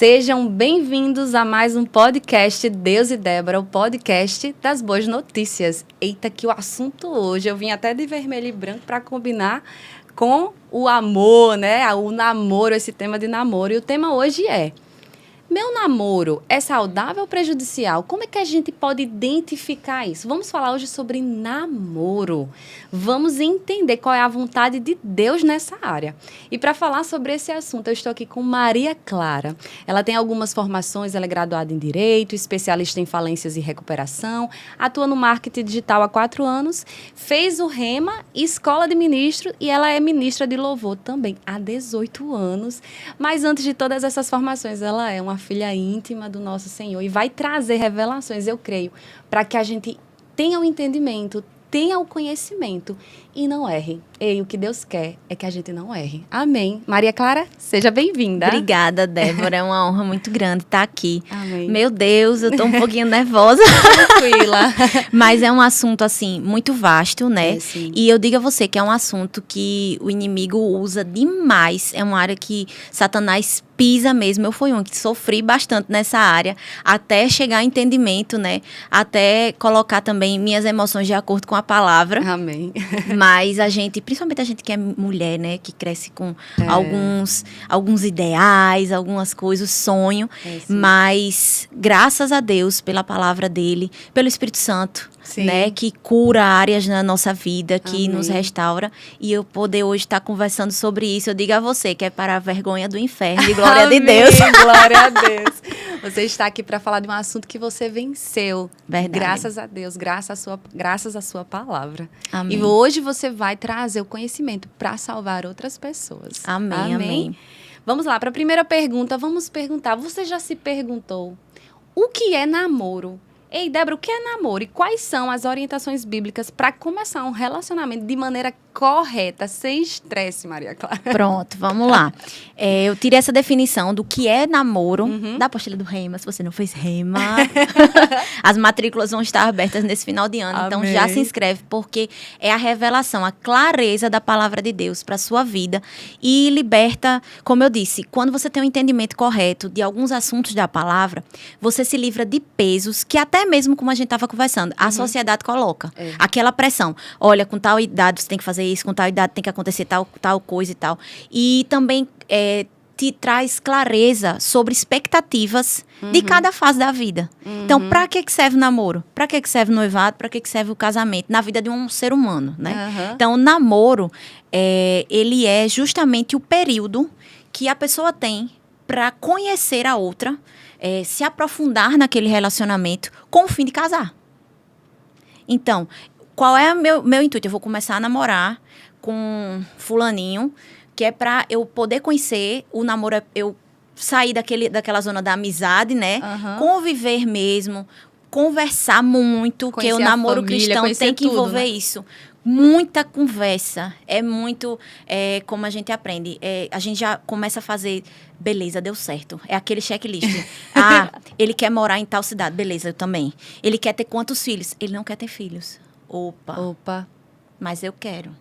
Sejam bem-vindos a mais um podcast Deus e Débora, o podcast das boas notícias. Eita, que o assunto hoje, eu vim até de vermelho e branco para combinar com o amor, né? O namoro, esse tema de namoro. E o tema hoje é: meu namoro é saudável ou prejudicial? Como é que a gente pode identificar isso? Vamos falar hoje sobre namoro. Vamos entender qual é a vontade de Deus nessa área. E para falar sobre esse assunto, eu estou aqui com Maria Clara. Ela tem algumas formações, ela é graduada em Direito, especialista em falências e recuperação, atua no marketing digital há 4 anos, fez o Rema, escola de ministro, e ela é ministra de louvor também há 18 anos. Mas antes de todas essas formações, ela é uma filha íntima do nosso Senhor e vai trazer revelações, eu creio, para que a gente tenha o entendimento, tenha o conhecimento e não erre. E o que Deus quer é que a gente não erre. Amém. Maria Clara, seja bem-vinda. Obrigada, Débora. É uma honra muito grande estar aqui. Amém. Meu Deus, eu estou um pouquinho nervosa. Tranquila. Mas é um assunto, assim, muito vasto, né? Sim. E eu digo a você que é um assunto que o inimigo usa demais. É uma área que Satanás pisa mesmo. Eu fui um que sofri bastante nessa área, até chegar a entendimento, né? Até colocar também minhas emoções de acordo com a palavra. Amém. Mas a gente, principalmente a gente que é mulher, né? Que cresce com alguns ideais, algumas coisas, sonho. Mas graças a Deus pela palavra dele, pelo Espírito Santo, Sim. né? Que cura áreas na nossa vida, que Amém. nos restaura. E eu poder hoje estar conversando sobre isso, eu digo a você que é para a vergonha do inferno, de glória Amém. de Deus. Glória a Deus. Você está aqui para falar de um assunto que você venceu. Verdade. Graças a Deus, graças à sua palavra. Amém. E hoje você vai trazer o conhecimento para salvar outras pessoas. Amém, amém. Vamos lá, para a primeira pergunta, vamos perguntar. Você já se perguntou o que é namoro? Ei, Débora, o que é namoro e quais são as orientações bíblicas para começar um relacionamento de maneira correta, sem estresse, Maria Clara? Pronto, vamos lá. Eu tirei essa definição do que é namoro da apostila do Rema. Se você não fez Rema, as matrículas vão estar abertas nesse final de ano. Amém. Então já se inscreve, porque é a revelação, a clareza da palavra de Deus para a sua vida e liberta, como eu disse, quando você tem um entendimento correto de alguns assuntos da palavra, você se livra de pesos que até mesmo como a gente estava conversando, a sociedade coloca. Aquela pressão. Olha, com tal idade você tem que fazer isso, com tal idade tem que acontecer tal coisa e tal. E também te traz clareza sobre expectativas de cada fase da vida. Então, para que serve o namoro? Para que serve o noivado? Para que serve o casamento? Na vida de um ser humano, né? Então, o namoro, ele é justamente o período que a pessoa tem para conhecer a outra, se aprofundar naquele relacionamento com o fim de casar. Então, qual é o meu intuito? Eu vou começar a namorar com fulaninho, que é para eu poder conhecer o namoro, eu sair daquela zona da amizade, né? Conviver mesmo, conversar muito, porque o namoro família, cristão tem que envolver tudo, né? Isso. Muita conversa, é muito como a gente aprende, a gente já começa a fazer, beleza, deu certo, é aquele checklist, ele quer morar em tal cidade, beleza, eu também, ele quer ter quantos filhos? Ele não quer ter filhos, opa, mas eu quero,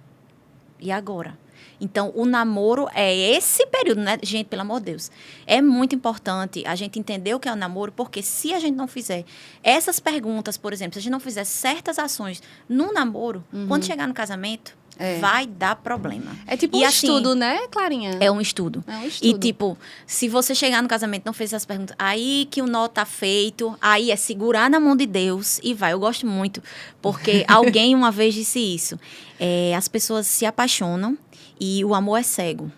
e agora? Então, o namoro é esse período, né? Gente, pelo amor de Deus. É muito importante a gente entender o que é o namoro, porque se a gente não fizer essas perguntas, por exemplo, se a gente não fizer certas ações no namoro, quando chegar no casamento, vai dar problema. É tipo um estudo, né, Clarinha? É um estudo. E tipo, se você chegar no casamento e não fez essas perguntas, aí que o nó tá feito, aí é segurar na mão de Deus e vai. Eu gosto muito, porque alguém uma vez disse isso. As pessoas se apaixonam e o amor é cego.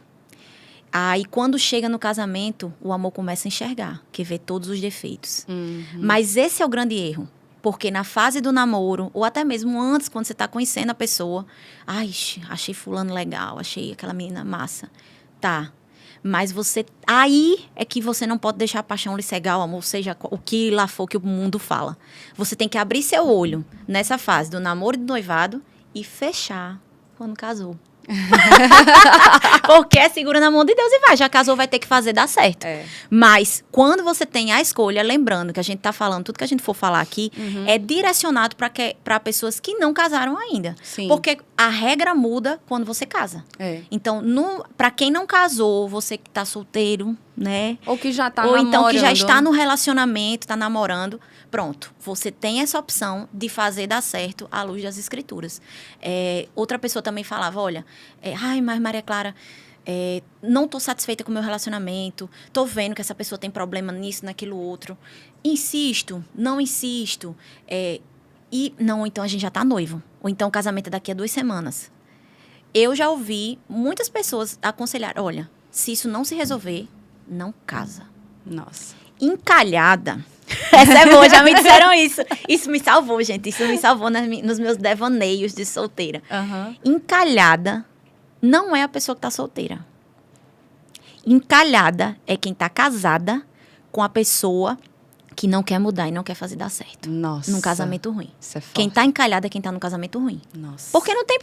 Aí, quando chega no casamento, o amor começa a enxergar, que vê todos os defeitos. Mas esse é o grande erro. Porque na fase do namoro, ou até mesmo antes, quando você está conhecendo a pessoa, achei fulano legal, achei aquela menina massa. Tá. Mas aí é que você não pode deixar a paixão lhe cegar, o amor, seja o que lá for que o mundo fala. Você tem que abrir seu olho nessa fase do namoro e do noivado e fechar quando casou. Porque é segura na mão de Deus e vai. Já casou, vai ter que fazer dar certo. Mas quando você tem a escolha, lembrando que a gente tá falando, tudo que a gente for falar aqui é direcionado para pessoas que não casaram ainda. Sim. Porque a regra muda quando você casa. Então, para quem não casou, você que tá solteiro, né? Ou que já tá Ou namorando. então que já está no relacionamento, está namorando. Pronto, você tem essa opção de fazer dar certo à luz das escrituras. Outra pessoa também falava, olha, ai, mas Maria Clara, não estou satisfeita com o meu relacionamento, estou vendo que essa pessoa tem problema nisso, naquilo outro. Insisto, não insisto. Não, então a gente já está noivo. Ou então o casamento é daqui a 2 semanas. Eu já ouvi muitas pessoas aconselhar, olha, se isso não se resolver, não casa. Nossa. Encalhada. Essa é boa, já me disseram isso. Isso me salvou, gente. Isso me salvou nos meus devaneios de solteira. Uhum. Encalhada não é a pessoa que está solteira. Encalhada é quem está casada com a pessoa que não quer mudar e não quer fazer dar certo. Nossa. Num casamento ruim. Isso é forte. Quem está encalhada é quem está no casamento ruim. Nossa. Porque não tem...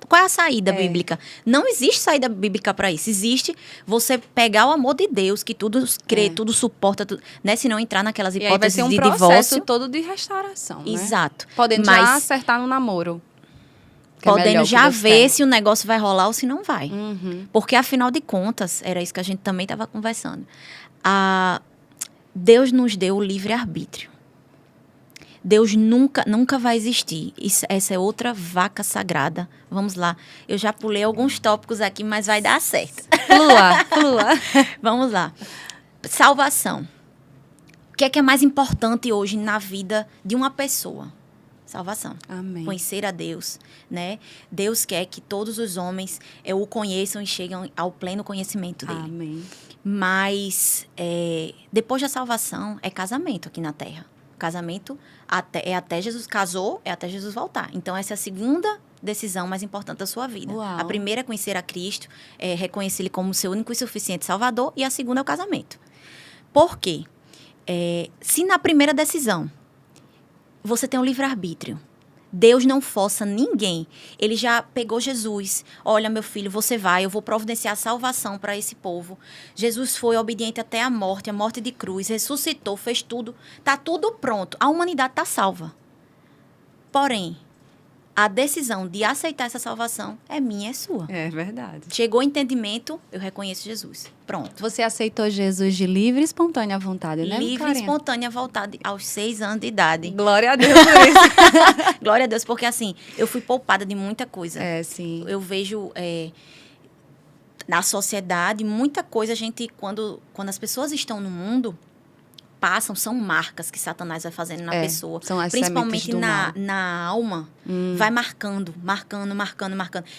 Qual é a saída bíblica? Não existe saída bíblica para isso. Existe você pegar o amor de Deus, que tudo crê, tudo suporta, né? Se não entrar naquelas E aí vai hipóteses ser um de processo divórcio. todo de restauração, né? Exato. Podendo já acertar no namoro. Podendo já ver se o negócio vai rolar ou se não vai. Uhum. Porque, afinal de contas, era isso que a gente também estava conversando. Deus nos deu o livre-arbítrio. Deus nunca vai existir. Essa é outra vaca sagrada. Vamos lá. Eu já pulei alguns tópicos aqui, mas vai dar certo. Flua. Vamos lá. Salvação. O que é mais importante hoje na vida de uma pessoa? Salvação. Amém. Conhecer a Deus, né? Deus quer que todos os homens o conheçam e cheguem ao pleno conhecimento dele. Amém. Mas depois da salvação é casamento aqui na Terra. Casamento até Jesus casou, é até Jesus voltar. Então, essa é a segunda decisão mais importante da sua vida. Uau. A primeira é conhecer a Cristo, reconhecer Ele como seu único e suficiente Salvador. E a segunda é o casamento. Por quê? Se na primeira decisão você tem um livre-arbítrio, Deus não força ninguém. Ele já pegou Jesus. Olha, meu filho, você vai, eu vou providenciar salvação para esse povo. Jesus foi obediente até a morte de cruz, ressuscitou, fez tudo. Está tudo pronto. A humanidade está salva. Porém, a decisão de aceitar essa salvação é minha, é sua. É verdade. Chegou o entendimento, eu reconheço Jesus. Pronto. Você aceitou Jesus de livre e espontânea vontade, né, Livre, Carinha? espontânea, voltada aos 6 anos de idade. Glória a Deus por isso. Glória a Deus, porque assim, eu fui poupada de muita coisa. Sim. Eu vejo na sociedade muita coisa, quando as pessoas estão no mundo, são marcas que Satanás vai fazendo na pessoa. São as principalmente sementes do mal. na alma. Vai marcando.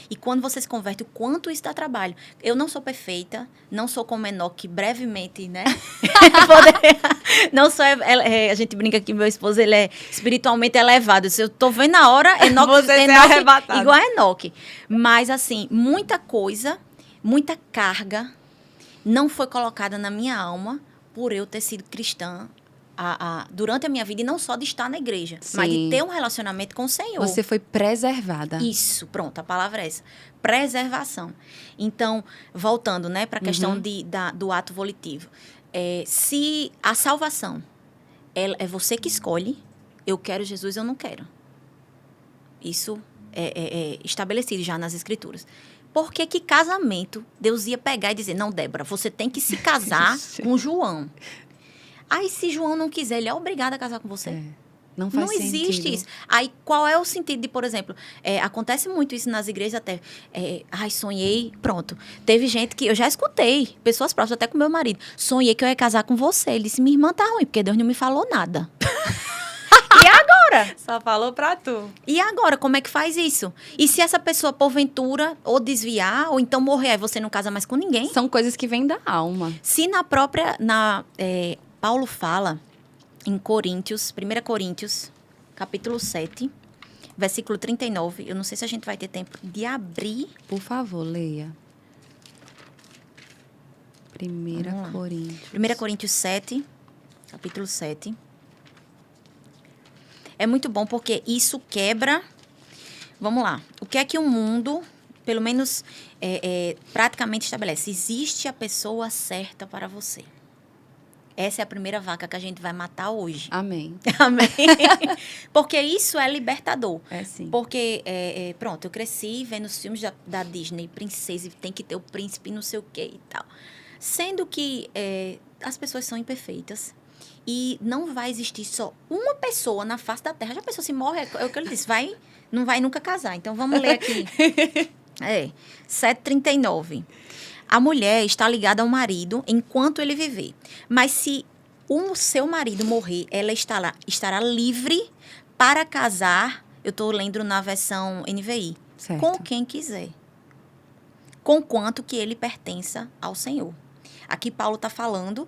E quando você se converte, o quanto isso dá trabalho. Eu não sou perfeita, não sou como Enoque, brevemente, né? Não sou, a gente brinca que meu esposo, ele é espiritualmente elevado. Se eu tô vendo a hora, Enoque igual a Enoque. Mas, assim, muita coisa, muita carga não foi colocada na minha alma por eu ter sido cristã durante a minha vida, e não só de estar na igreja, mas de ter um relacionamento com o Senhor. Você foi preservada. Isso, pronto, a palavra é essa. Preservação. Então, voltando, né, para a questão do ato volitivo. Se a salvação é você que escolhe, eu quero Jesus, eu não quero. Isso é estabelecido já nas Escrituras. Por que casamento Deus ia pegar e dizer, não, Débora, você tem que se casar com João. Aí, se João não quiser, ele é obrigado a casar com você. Não faz sentido. Não existe isso. Aí, qual é o sentido de, por exemplo, acontece muito isso nas igrejas até. Sonhei, pronto. Teve gente que eu já escutei, pessoas próximas, até com meu marido. Sonhei que eu ia casar com você. Ele disse, minha irmã tá ruim, porque Deus não me falou nada. E agora? Só falou pra tu. E agora, como é que faz isso? E se essa pessoa, porventura, ou desviar, ou então morrer, aí você não casa mais com ninguém? São coisas que vêm da alma. Se Paulo fala em Coríntios, 1 Coríntios, capítulo 7, versículo 39, eu não sei se a gente vai ter tempo de abrir. Por favor, leia. 1 Coríntios. 1 Coríntios 7, capítulo 7. É muito bom porque isso quebra... Vamos lá. O que é que o mundo, pelo menos praticamente estabelece? Existe a pessoa certa para você. Essa é a primeira vaca que a gente vai matar hoje. Amém. Amém. Porque isso é libertador. É sim. Porque, eu cresci vendo os filmes da Disney, princesa, tem que ter o príncipe não sei o quê e tal. Sendo que as pessoas são imperfeitas e não vai existir só uma pessoa na face da Terra. Já pensou se morre? É o que ele disse, não vai nunca casar. Então, vamos ler aqui. 7:39. A mulher está ligada ao marido enquanto ele viver. Mas se o seu marido morrer, ela estará livre para casar, eu estou lendo na versão NVI, Certo. com quem quiser. Conquanto que ele pertença ao Senhor. Aqui Paulo está falando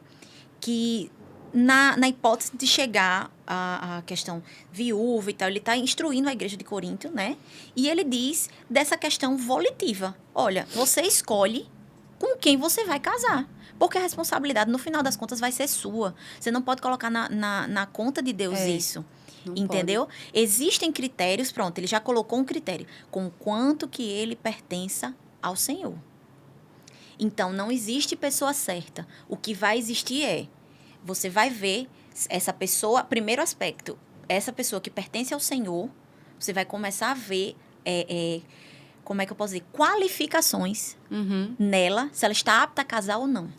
que na hipótese de chegar à questão viúva e tal, ele está instruindo a igreja de Corinto, né? E ele diz dessa questão volitiva. Olha, você escolhe com quem você vai casar. Porque a responsabilidade, no final das contas, vai ser sua. Você não pode colocar na conta de Deus isso. Entendeu? Pode. Existem critérios, pronto, ele já colocou um critério. Com quanto que ele pertença ao Senhor. Então, não existe pessoa certa. O que vai existir você vai ver essa pessoa, primeiro aspecto, essa pessoa que pertence ao Senhor, você vai começar a ver, como é que eu posso dizer, qualificações nela, se ela está apta a casar ou não.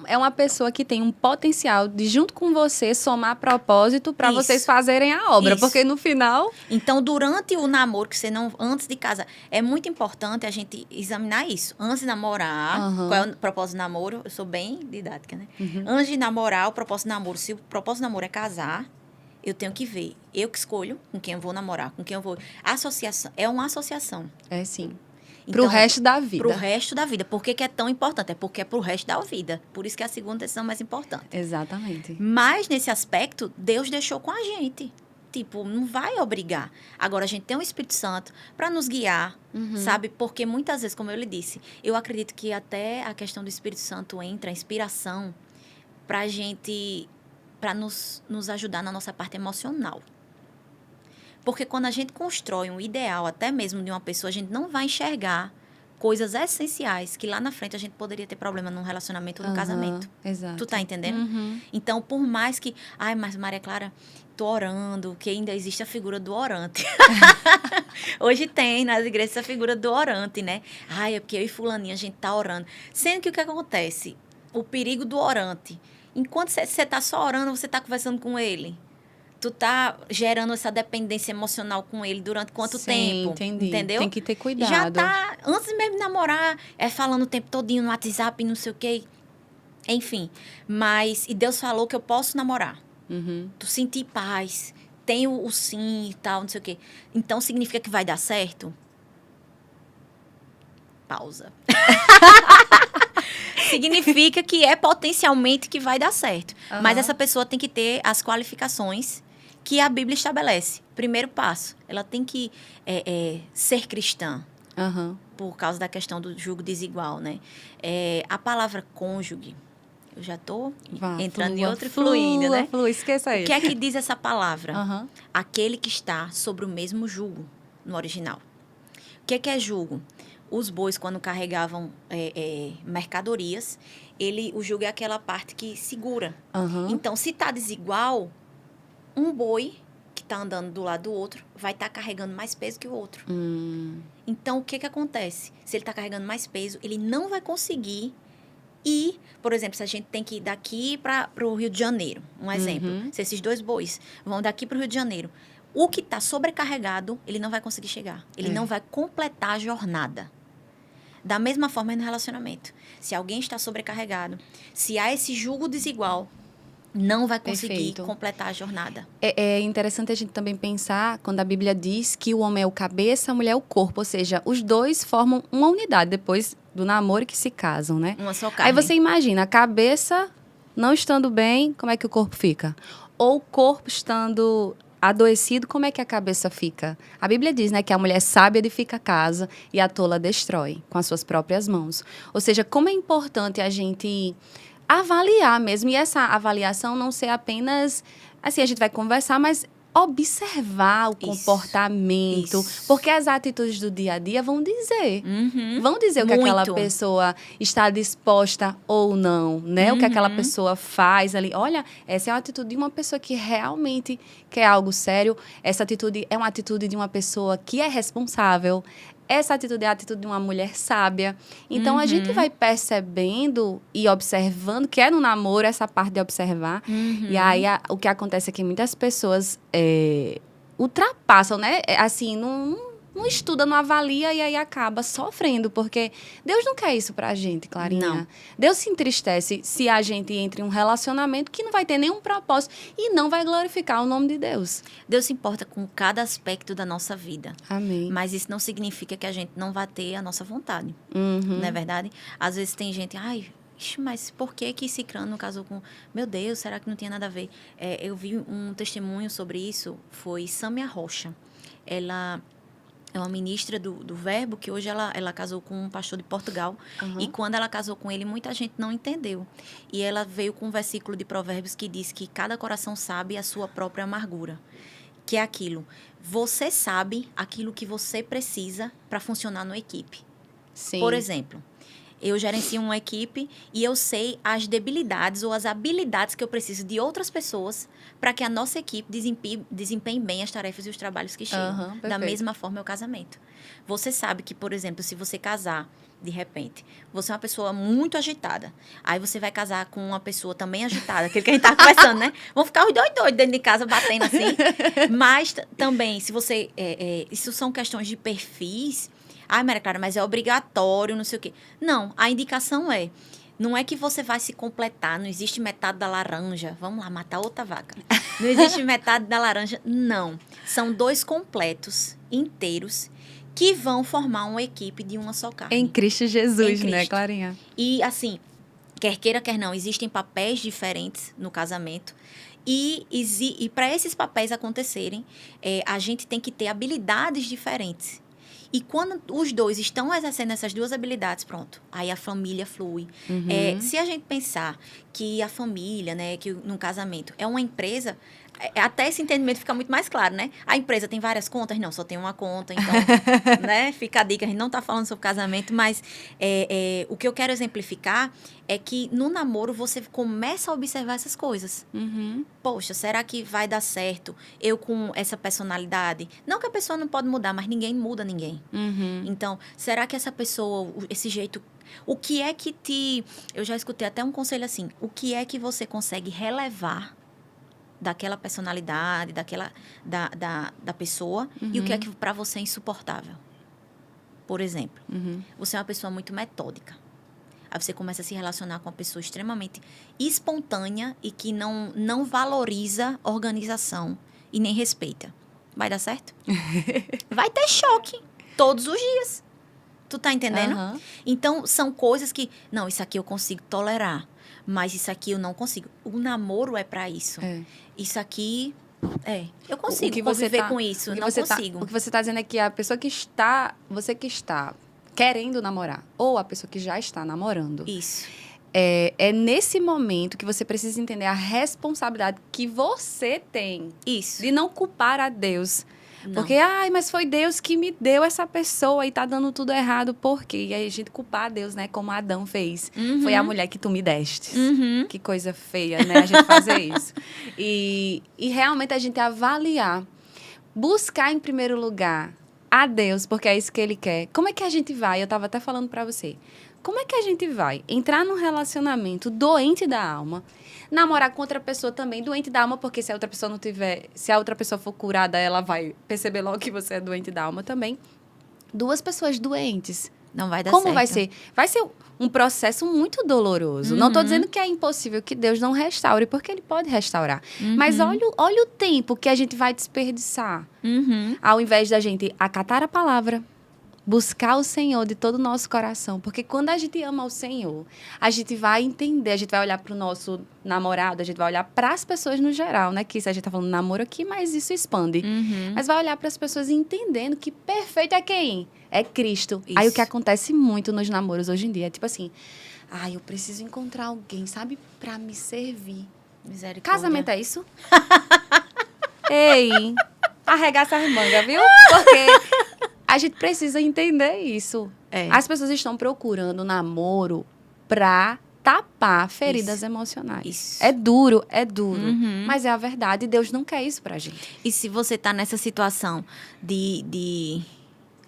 É uma pessoa que tem um potencial de, junto com você, somar propósito para vocês fazerem a obra. Isso. Porque no final... Então, durante o namoro, que você não, antes de casar, é muito importante a gente examinar isso. Antes de namorar, qual é o propósito do namoro? Eu sou bem didática, né? Antes de namorar, o propósito do namoro, se o propósito do namoro é casar, eu tenho que ver. Eu que escolho com quem eu vou namorar, com quem eu vou... Associação, é uma associação. É sim. Então, Pro resto da vida. Pro resto da vida. Por que é tão importante? É porque é pro resto da vida. Por isso que é a segunda decisão mais importante. Exatamente. Mas, nesse aspecto, Deus deixou com a gente. Tipo, não vai obrigar. Agora, a gente tem o Espírito Santo para nos guiar, sabe? Porque muitas vezes, como eu lhe disse, eu acredito que até a questão do Espírito Santo entra, a inspiração, pra gente, para nos ajudar na nossa parte emocional. Porque quando a gente constrói um ideal, até mesmo de uma pessoa, a gente não vai enxergar coisas essenciais que lá na frente a gente poderia ter problema num relacionamento ou no casamento. Exato. Tu tá entendendo? Então, por mais que... Ai, mas Maria Clara, tô orando, que ainda existe a figura do orante. Hoje tem nas igrejas a figura do orante, né? Ai, é porque eu e fulaninha, a gente tá orando. Sendo que o que acontece? O perigo do orante. Enquanto você tá só orando, você tá conversando com ele. Tu tá gerando essa dependência emocional com ele durante quanto tempo? Entendi. Entendeu? Tem que ter cuidado. Já tá, antes mesmo de namorar, falando o tempo todinho no WhatsApp, não sei o quê. Enfim, e Deus falou que eu posso namorar. Tu sentir paz, tem o sim e tal, não sei o quê. Então, significa que vai dar certo? Pausa. Significa que é potencialmente que vai dar certo. Mas essa pessoa tem que ter as qualificações que a Bíblia estabelece. Primeiro passo, ela tem que ser cristã. Por causa da questão do julgo desigual, né? A palavra cônjuge, eu já estou entrando em outro e fluindo, né? Esqueça aí. O que é que diz essa palavra? Aquele que está sobre o mesmo jugo, no original. O que é jugo? Os bois, quando carregavam mercadorias, o jugo é aquela parte que segura. Então, se está desigual, um boi que está andando do lado do outro vai estar carregando mais peso que o outro. Então, o que acontece? Se ele está carregando mais peso, ele não vai conseguir ir... Por exemplo, se a gente tem que ir daqui para o Rio de Janeiro, um exemplo. Se esses dois bois vão daqui para o Rio de Janeiro, o que está sobrecarregado, ele não vai conseguir chegar. Ele não vai completar a jornada. Da mesma forma no relacionamento. Se alguém está sobrecarregado, se há esse jugo desigual, não vai conseguir completar a jornada. É interessante a gente também pensar quando a Bíblia diz que o homem é o cabeça, a mulher é o corpo. Ou seja, os dois formam uma unidade depois do namoro que se casam, né? Uma só carne. Aí você imagina, a cabeça não estando bem, como é que o corpo fica? Ou o corpo estando... adoecido, como é que a cabeça fica? A Bíblia diz, né, que a mulher sábia edifica a casa e a tola destrói com as suas próprias mãos. Ou seja, como é importante a gente avaliar mesmo. E essa avaliação não ser apenas... Assim, a gente vai conversar, mas observar o comportamento. Porque as atitudes do dia a dia vão dizer. Vão dizer o que aquela pessoa está disposta ou não, né? O que aquela pessoa faz ali. Olha, essa é uma atitude de uma pessoa que realmente quer algo sério. Essa atitude é uma atitude de uma pessoa que é responsável. essa atitude é a atitude de uma mulher sábia. Então, a gente vai percebendo e observando, que é no namoro essa parte de observar. E aí, o que acontece é que muitas pessoas ultrapassam, né? Assim, não estuda, não avalia e aí acaba sofrendo, porque Deus não quer isso pra gente, Clarinha. Não. Deus se entristece se a gente entra em um relacionamento que não vai ter nenhum propósito e não vai glorificar o nome de Deus. Deus se importa com cada aspecto da nossa vida. Amém. Mas isso não significa que a gente não vai ter a nossa vontade. Uhum. Não é verdade? Às vezes tem gente, mas por que Cicrano casou com... Meu Deus, será que não tinha nada a ver? Eu vi um testemunho sobre isso, foi Sâmia Rocha. Ela é uma ministra do Verbo, que hoje ela casou com um pastor de Portugal. E quando ela casou com ele, muita gente não entendeu. E ela veio com um versículo de Provérbios que diz que cada coração sabe a sua própria amargura. Que é aquilo, você sabe aquilo que você precisa para funcionar numa equipe. Sim. Por exemplo, eu gerencio uma equipe e eu sei as debilidades ou as habilidades que eu preciso de outras pessoas para que a nossa equipe desempenhe bem as tarefas e os trabalhos que chegam. Da mesma forma é o casamento. Você sabe que, por exemplo, se você casar, de repente, você é uma pessoa muito agitada. Aí você vai casar com uma pessoa também agitada, aquele que a gente tá conversando, né? Vão ficar os dois doidos dentro de casa, batendo assim. Mas também, se você... isso são questões de perfis. Maria Clara, mas é obrigatório, não sei o quê. Não, a indicação não é que você vai se completar, não existe metade da laranja. Vamos lá, matar outra vaca. Não existe metade da laranja, não. São dois completos, inteiros, que vão formar uma equipe de uma só carne. Em Cristo Jesus, Em Cristo. né, Clarinha? E, assim, quer queira, quer não, existem papéis diferentes no casamento. E para esses papéis acontecerem, a gente tem que ter habilidades diferentes. E quando os dois estão exercendo essas duas habilidades, pronto, aí a família flui. Se a gente pensar que a família, né, que no casamento é uma empresa, até esse entendimento fica muito mais claro, né? A empresa tem várias contas? Não, só tem uma conta, então, né? Fica a dica, a gente não está falando sobre casamento, mas o que eu quero exemplificar é que no namoro você começa a observar essas coisas. Poxa, será que vai dar certo eu com essa personalidade? Não que a pessoa não pode mudar, mas ninguém muda ninguém. Então, será que essa pessoa, esse jeito... O que é que Eu já escutei até um conselho assim. O que é que você consegue relevar daquela personalidade, da pessoa, e o que é que para você é insuportável? Por exemplo, você é uma pessoa muito metódica. Aí você começa a se relacionar com uma pessoa extremamente espontânea e que não valoriza organização e nem respeita. Vai dar certo? Vai ter choque todos os dias. Tu tá entendendo? Então, são coisas que... Não, isso aqui eu consigo tolerar. Mas isso aqui eu não consigo. O namoro é pra isso. Isso aqui... eu consigo conviver com isso. Não consigo. O que você tá dizendo é que a pessoa que está... Você que está querendo namorar. Ou a pessoa que já está namorando. Isso. É nesse momento que você precisa entender a responsabilidade que você tem. Isso. De não culpar a Deus. Não. Porque, mas foi Deus que me deu essa pessoa e tá dando tudo errado. Por quê? E aí a gente culpar a Deus, né? Como Adão fez. Foi a mulher que tu me deste. Que coisa feia, né? A gente fazer isso. E realmente a gente avaliar. Buscar em primeiro lugar a Deus, porque é isso que Ele quer. Como é que a gente vai? Eu tava até falando pra você. Como é que a gente vai entrar num relacionamento doente da alma, namorar com outra pessoa também doente da alma, porque se a outra pessoa não tiver, se a outra pessoa for curada, ela vai perceber logo que você é doente da alma também. Duas pessoas doentes. Não vai dar certo. Como vai ser? Vai ser um processo muito doloroso. Não estou dizendo que é impossível que Deus não restaure, porque Ele pode restaurar. Mas olha o tempo que a gente vai desperdiçar. Ao invés da gente acatar a palavra, buscar o Senhor de todo o nosso coração. Porque quando a gente ama o Senhor, a gente vai entender, a gente vai olhar para o nosso namorado, a gente vai olhar para as pessoas no geral, né? Que isso a gente tá falando namoro aqui, mas isso expande. Mas vai olhar para as pessoas entendendo que perfeito é quem? É Cristo. Isso. Aí o que acontece muito nos namoros hoje em dia é tipo assim, eu preciso encontrar alguém, sabe? Para me servir. Misericórdia. Casamento é isso? Ei, arregaça as mangas, viu? Porque... a gente precisa entender isso. As pessoas estão procurando namoro pra tapar feridas emocionais. Isso. É duro. Mas é a verdade. Deus não quer isso pra gente. E se você tá nessa situação de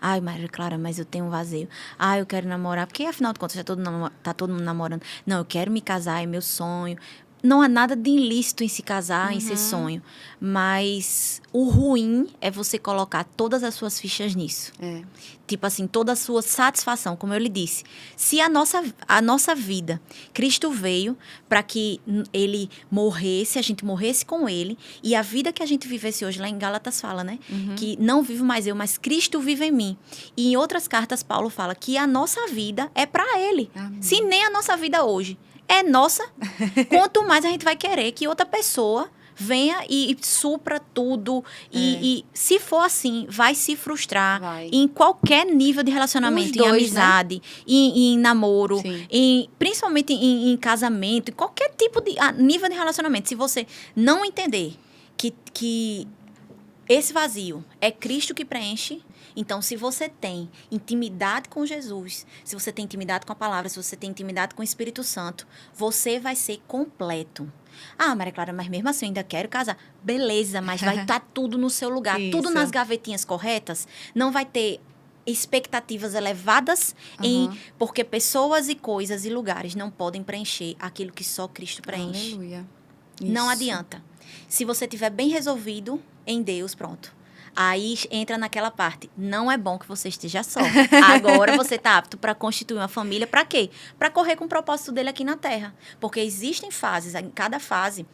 Ai, Maria Clara, mas eu tenho um vazio. Ai, eu quero namorar. Porque, afinal de contas, tá todo mundo namorando. Não, eu quero me casar, é meu sonho. Não há nada de ilícito em se casar, em ser sonho. Mas o ruim é você colocar todas as suas fichas nisso. É. Tipo assim, toda a sua satisfação, como eu lhe disse. Se a nossa vida, Cristo veio para que ele morresse, a gente morresse com ele, e a vida que a gente vivesse hoje, lá em Gálatas fala, né? Que não vivo mais eu, mas Cristo vive em mim. E em outras cartas, Paulo fala que a nossa vida é para ele. Amém. Se nem a nossa vida hoje é nossa, quanto mais a gente vai querer que outra pessoa venha e supra tudo. E se for assim, vai se frustrar Vai. em qualquer nível de Os relacionamento, dois, em amizade, em namoro, Sim. principalmente em casamento, em qualquer tipo de nível de relacionamento. Se você não entender que esse vazio é Cristo que preenche. Então, se você tem intimidade com Jesus, se você tem intimidade com a palavra, se você tem intimidade com o Espírito Santo, você vai ser completo. Ah, Maria Clara, mas mesmo assim eu ainda quero casar. Beleza, mas vai estar tudo no seu lugar, tudo nas gavetinhas corretas. Não vai ter expectativas elevadas porque pessoas e coisas e lugares não podem preencher aquilo que só Cristo preenche. Aleluia. Não Isso. adianta. Se você tiver bem resolvido em Deus, pronto. Aí entra naquela parte. Não é bom que você esteja só. Agora você está apto para constituir uma família. Para quê? Para correr com o propósito dele aqui na Terra. Porque existem fases. Em cada fase,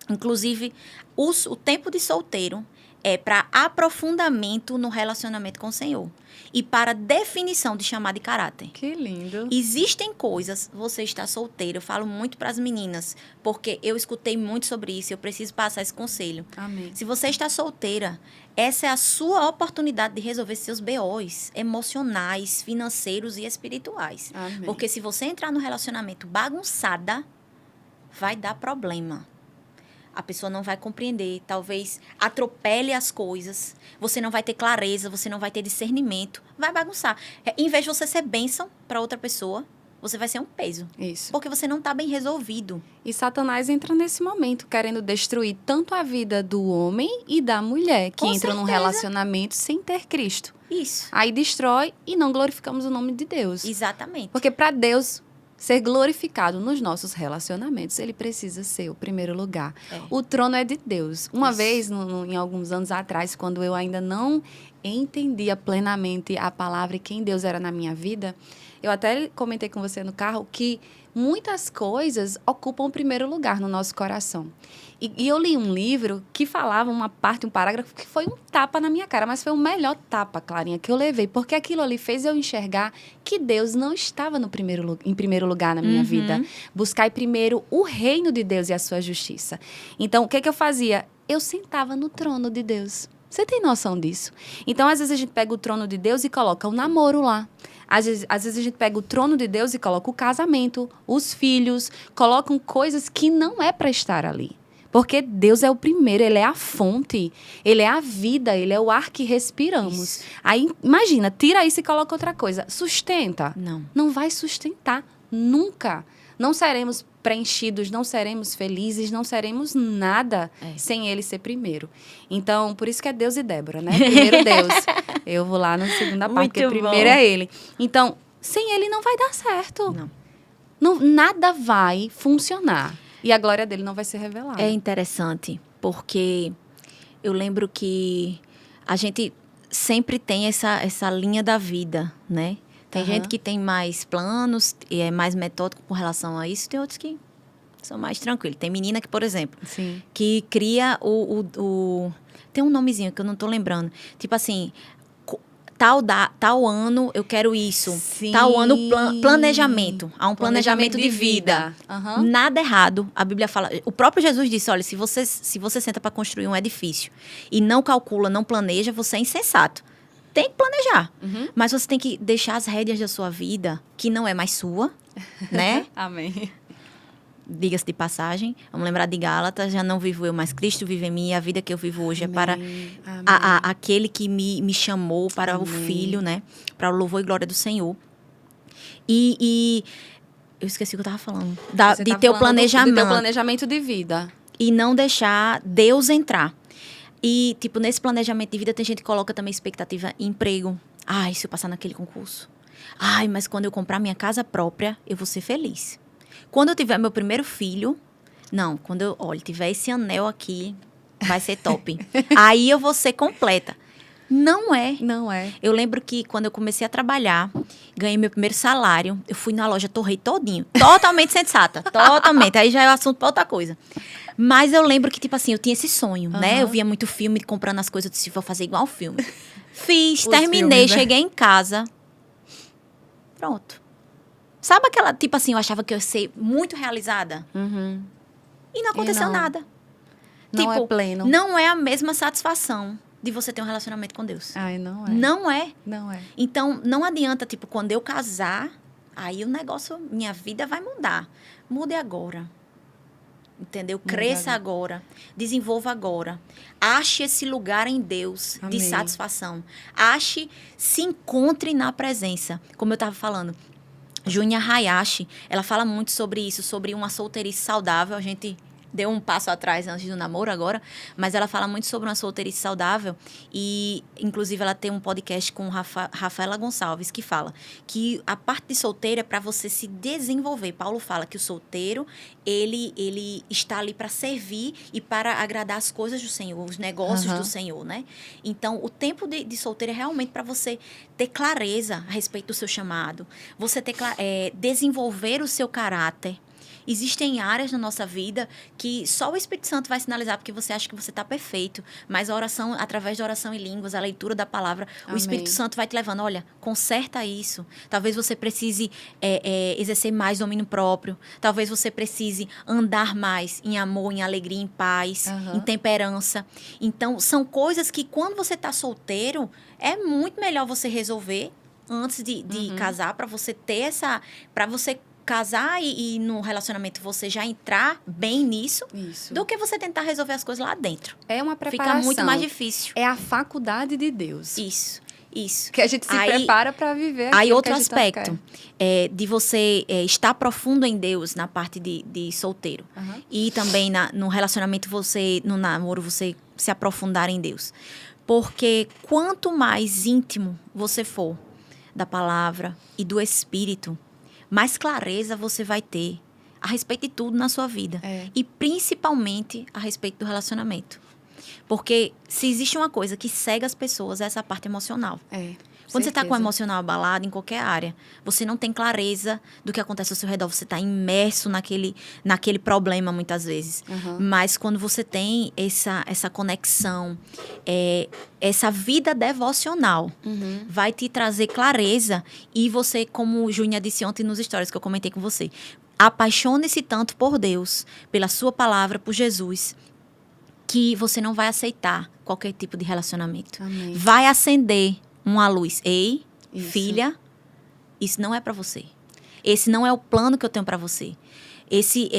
inclusive, o tempo de solteiro é para aprofundamento no relacionamento com o Senhor. E para definição de chamar de caráter. Que lindo. Existem coisas, você está solteiro, eu falo muito para as meninas, porque eu escutei muito sobre isso, eu preciso passar esse conselho. Amém. Se você está solteira, essa é a sua oportunidade de resolver seus BOs emocionais, financeiros e espirituais. Amém. Porque se você entrar no relacionamento bagunçada, vai dar problema. A pessoa não vai compreender, talvez atropele as coisas, você não vai ter clareza, você não vai ter discernimento, vai bagunçar. Em vez de você ser bênção para outra pessoa, você vai ser um peso. Isso. Porque você não está bem resolvido. E Satanás entra nesse momento, querendo destruir tanto a vida do homem e da mulher, que Com entram num certeza. relacionamento sem ter Cristo. Isso. Aí destrói e não glorificamos o nome de Deus. Exatamente. Porque para Deus ser glorificado nos nossos relacionamentos, ele precisa ser o primeiro lugar. O trono é de Deus. Uma vez, em alguns anos atrás, quando eu ainda não entendia plenamente a palavra e quem Deus era na minha vida, eu até comentei com você no carro que muitas coisas ocupam o primeiro lugar no nosso coração. E eu li um livro que falava um parágrafo que foi um tapa na minha cara, mas foi o melhor tapa, Clarinha, que eu levei, porque aquilo ali fez eu enxergar que Deus não estava em primeiro lugar na minha vida. Buscar primeiro o reino de Deus e a sua justiça. Então, o que eu fazia? Eu sentava no trono de Deus. Você tem noção disso? Então, às vezes, a gente pega o trono de Deus e coloca o namoro lá. Às vezes a gente pega o trono de Deus e coloca o casamento, os filhos, colocam coisas que não é para estar ali. Porque Deus é o primeiro, Ele é a fonte, Ele é a vida, Ele é o ar que respiramos. Isso. Aí, imagina, tira isso e coloca outra coisa. Sustenta? Não. Não vai sustentar, nunca. Não seremos preenchidos, não seremos felizes, não seremos nada sem Ele ser primeiro. Então, por isso que é Deus e Débora, né? Primeiro Deus. Eu vou lá na segunda parte, Muito porque o primeiro é Ele. Então, sem Ele não vai dar certo. Não, nada vai funcionar. E a glória dele não vai ser revelada. É interessante, porque eu lembro que a gente sempre tem essa linha da vida, né? Tem gente que tem mais planos e é mais metódico com relação a isso, tem outros que são mais tranquilos. Tem menina que, por exemplo, Sim. que cria tem um nomezinho que eu não tô lembrando. Tipo assim, tal ano eu quero isso. Sim. Tal ano planejamento. Há um planejamento de vida. Uhum. Nada errado. A Bíblia fala... O próprio Jesus disse, olha, se você senta para construir um edifício e não calcula, não planeja, você é insensato. Tem que planejar. Mas você tem que deixar as rédeas da sua vida, que não é mais sua, né? Amém. Diga-se de passagem. Vamos lembrar de Gálatas. Já não vivo eu, mas Cristo vive em mim. E a vida que eu vivo hoje é para aquele que me chamou, para o Filho, né? Para o louvor e glória do Senhor. E eu esqueci o que eu estava falando. De ter o planejamento. De ter o planejamento de vida. E não deixar Deus entrar. E, tipo, nesse planejamento de vida, tem gente que coloca também expectativa em emprego. Ai, se eu passar naquele concurso. Ai, mas quando eu comprar minha casa própria, eu vou ser feliz. Quando eu tiver meu primeiro filho... Não, quando eu, olha, tiver esse anel aqui, vai ser top. Aí eu vou ser completa. Não é. Não é. Eu lembro que quando eu comecei a trabalhar, ganhei meu primeiro salário, eu fui na loja, torrei todinho. Totalmente sensata. Totalmente. Aí já é o assunto pra outra coisa. Mas eu lembro que, tipo assim, eu tinha esse sonho, né? Eu via muito filme comprando as coisas, eu disse, vou fazer igual o filme. Fiz, terminei, filmes, né? cheguei em casa. Pronto. Sabe aquela, tipo assim, eu achava que eu ia ser muito realizada? Uhum. E não aconteceu não. nada. Não Tipo, é pleno. não é a mesma satisfação de você ter um relacionamento com Deus. Ai, não é. Não é. Não é. Então, não adianta, tipo, quando eu casar, aí o negócio, minha vida vai mudar. Mude agora. Entendeu? Cresça agora. Desenvolva agora. Ache esse lugar em Deus de Amém. satisfação. Ache, se encontre na presença. Como eu estava falando, Junya Hayashi, ela fala muito sobre isso, sobre uma solteirice saudável. A gente deu um passo atrás antes do namoro agora, mas ela fala muito sobre uma solteirice saudável e, inclusive, ela tem um podcast com Rafaela Gonçalves que fala que a parte de solteiro é para você se desenvolver. Paulo fala que o solteiro, ele está ali para servir e para agradar as coisas do Senhor, os negócios do Senhor, né? Então, o tempo de solteiro é realmente para você ter clareza a respeito do seu chamado, você ter desenvolver o seu caráter. Existem áreas na nossa vida que só o Espírito Santo vai sinalizar porque você acha que você está perfeito. Mas a oração, através da oração em línguas, a leitura da palavra, Amém. o Espírito Santo vai te levando. Olha, conserta isso. Talvez você precise exercer mais domínio próprio. Talvez você precise andar mais em amor, em alegria, em paz, em temperança. Então, são coisas que quando você está solteiro, é muito melhor você resolver antes de casar, para você ter essa... para você casar e no relacionamento você já entrar bem nisso, do que você tentar resolver as coisas lá dentro. É uma preparação. Fica muito mais difícil. É a faculdade de Deus. Isso. Que a gente se prepara para viver Aí aquilo outro que a gente aspecto de você estar profundo em Deus na parte de solteiro. E também no relacionamento no namoro, você se aprofundar em Deus. Porque quanto mais íntimo você for da palavra e do Espírito, mais clareza você vai ter a respeito de tudo na sua vida. E principalmente a respeito do relacionamento. Porque se existe uma coisa que cega as pessoas, é essa parte emocional. Quando você está com o emocional abalado em qualquer área, você não tem clareza do que acontece ao seu redor. Você está imerso naquele problema, muitas vezes. Mas quando você tem essa conexão, essa vida devocional, vai te trazer clareza. E você, como o Júnior disse ontem nos stories que eu comentei com você, apaixone-se tanto por Deus, pela sua palavra, por Jesus, que você não vai aceitar qualquer tipo de relacionamento. Amém. Vai acender uma luz. Ei, filha, isso não é para você. Esse não é o plano que eu tenho para você. Esse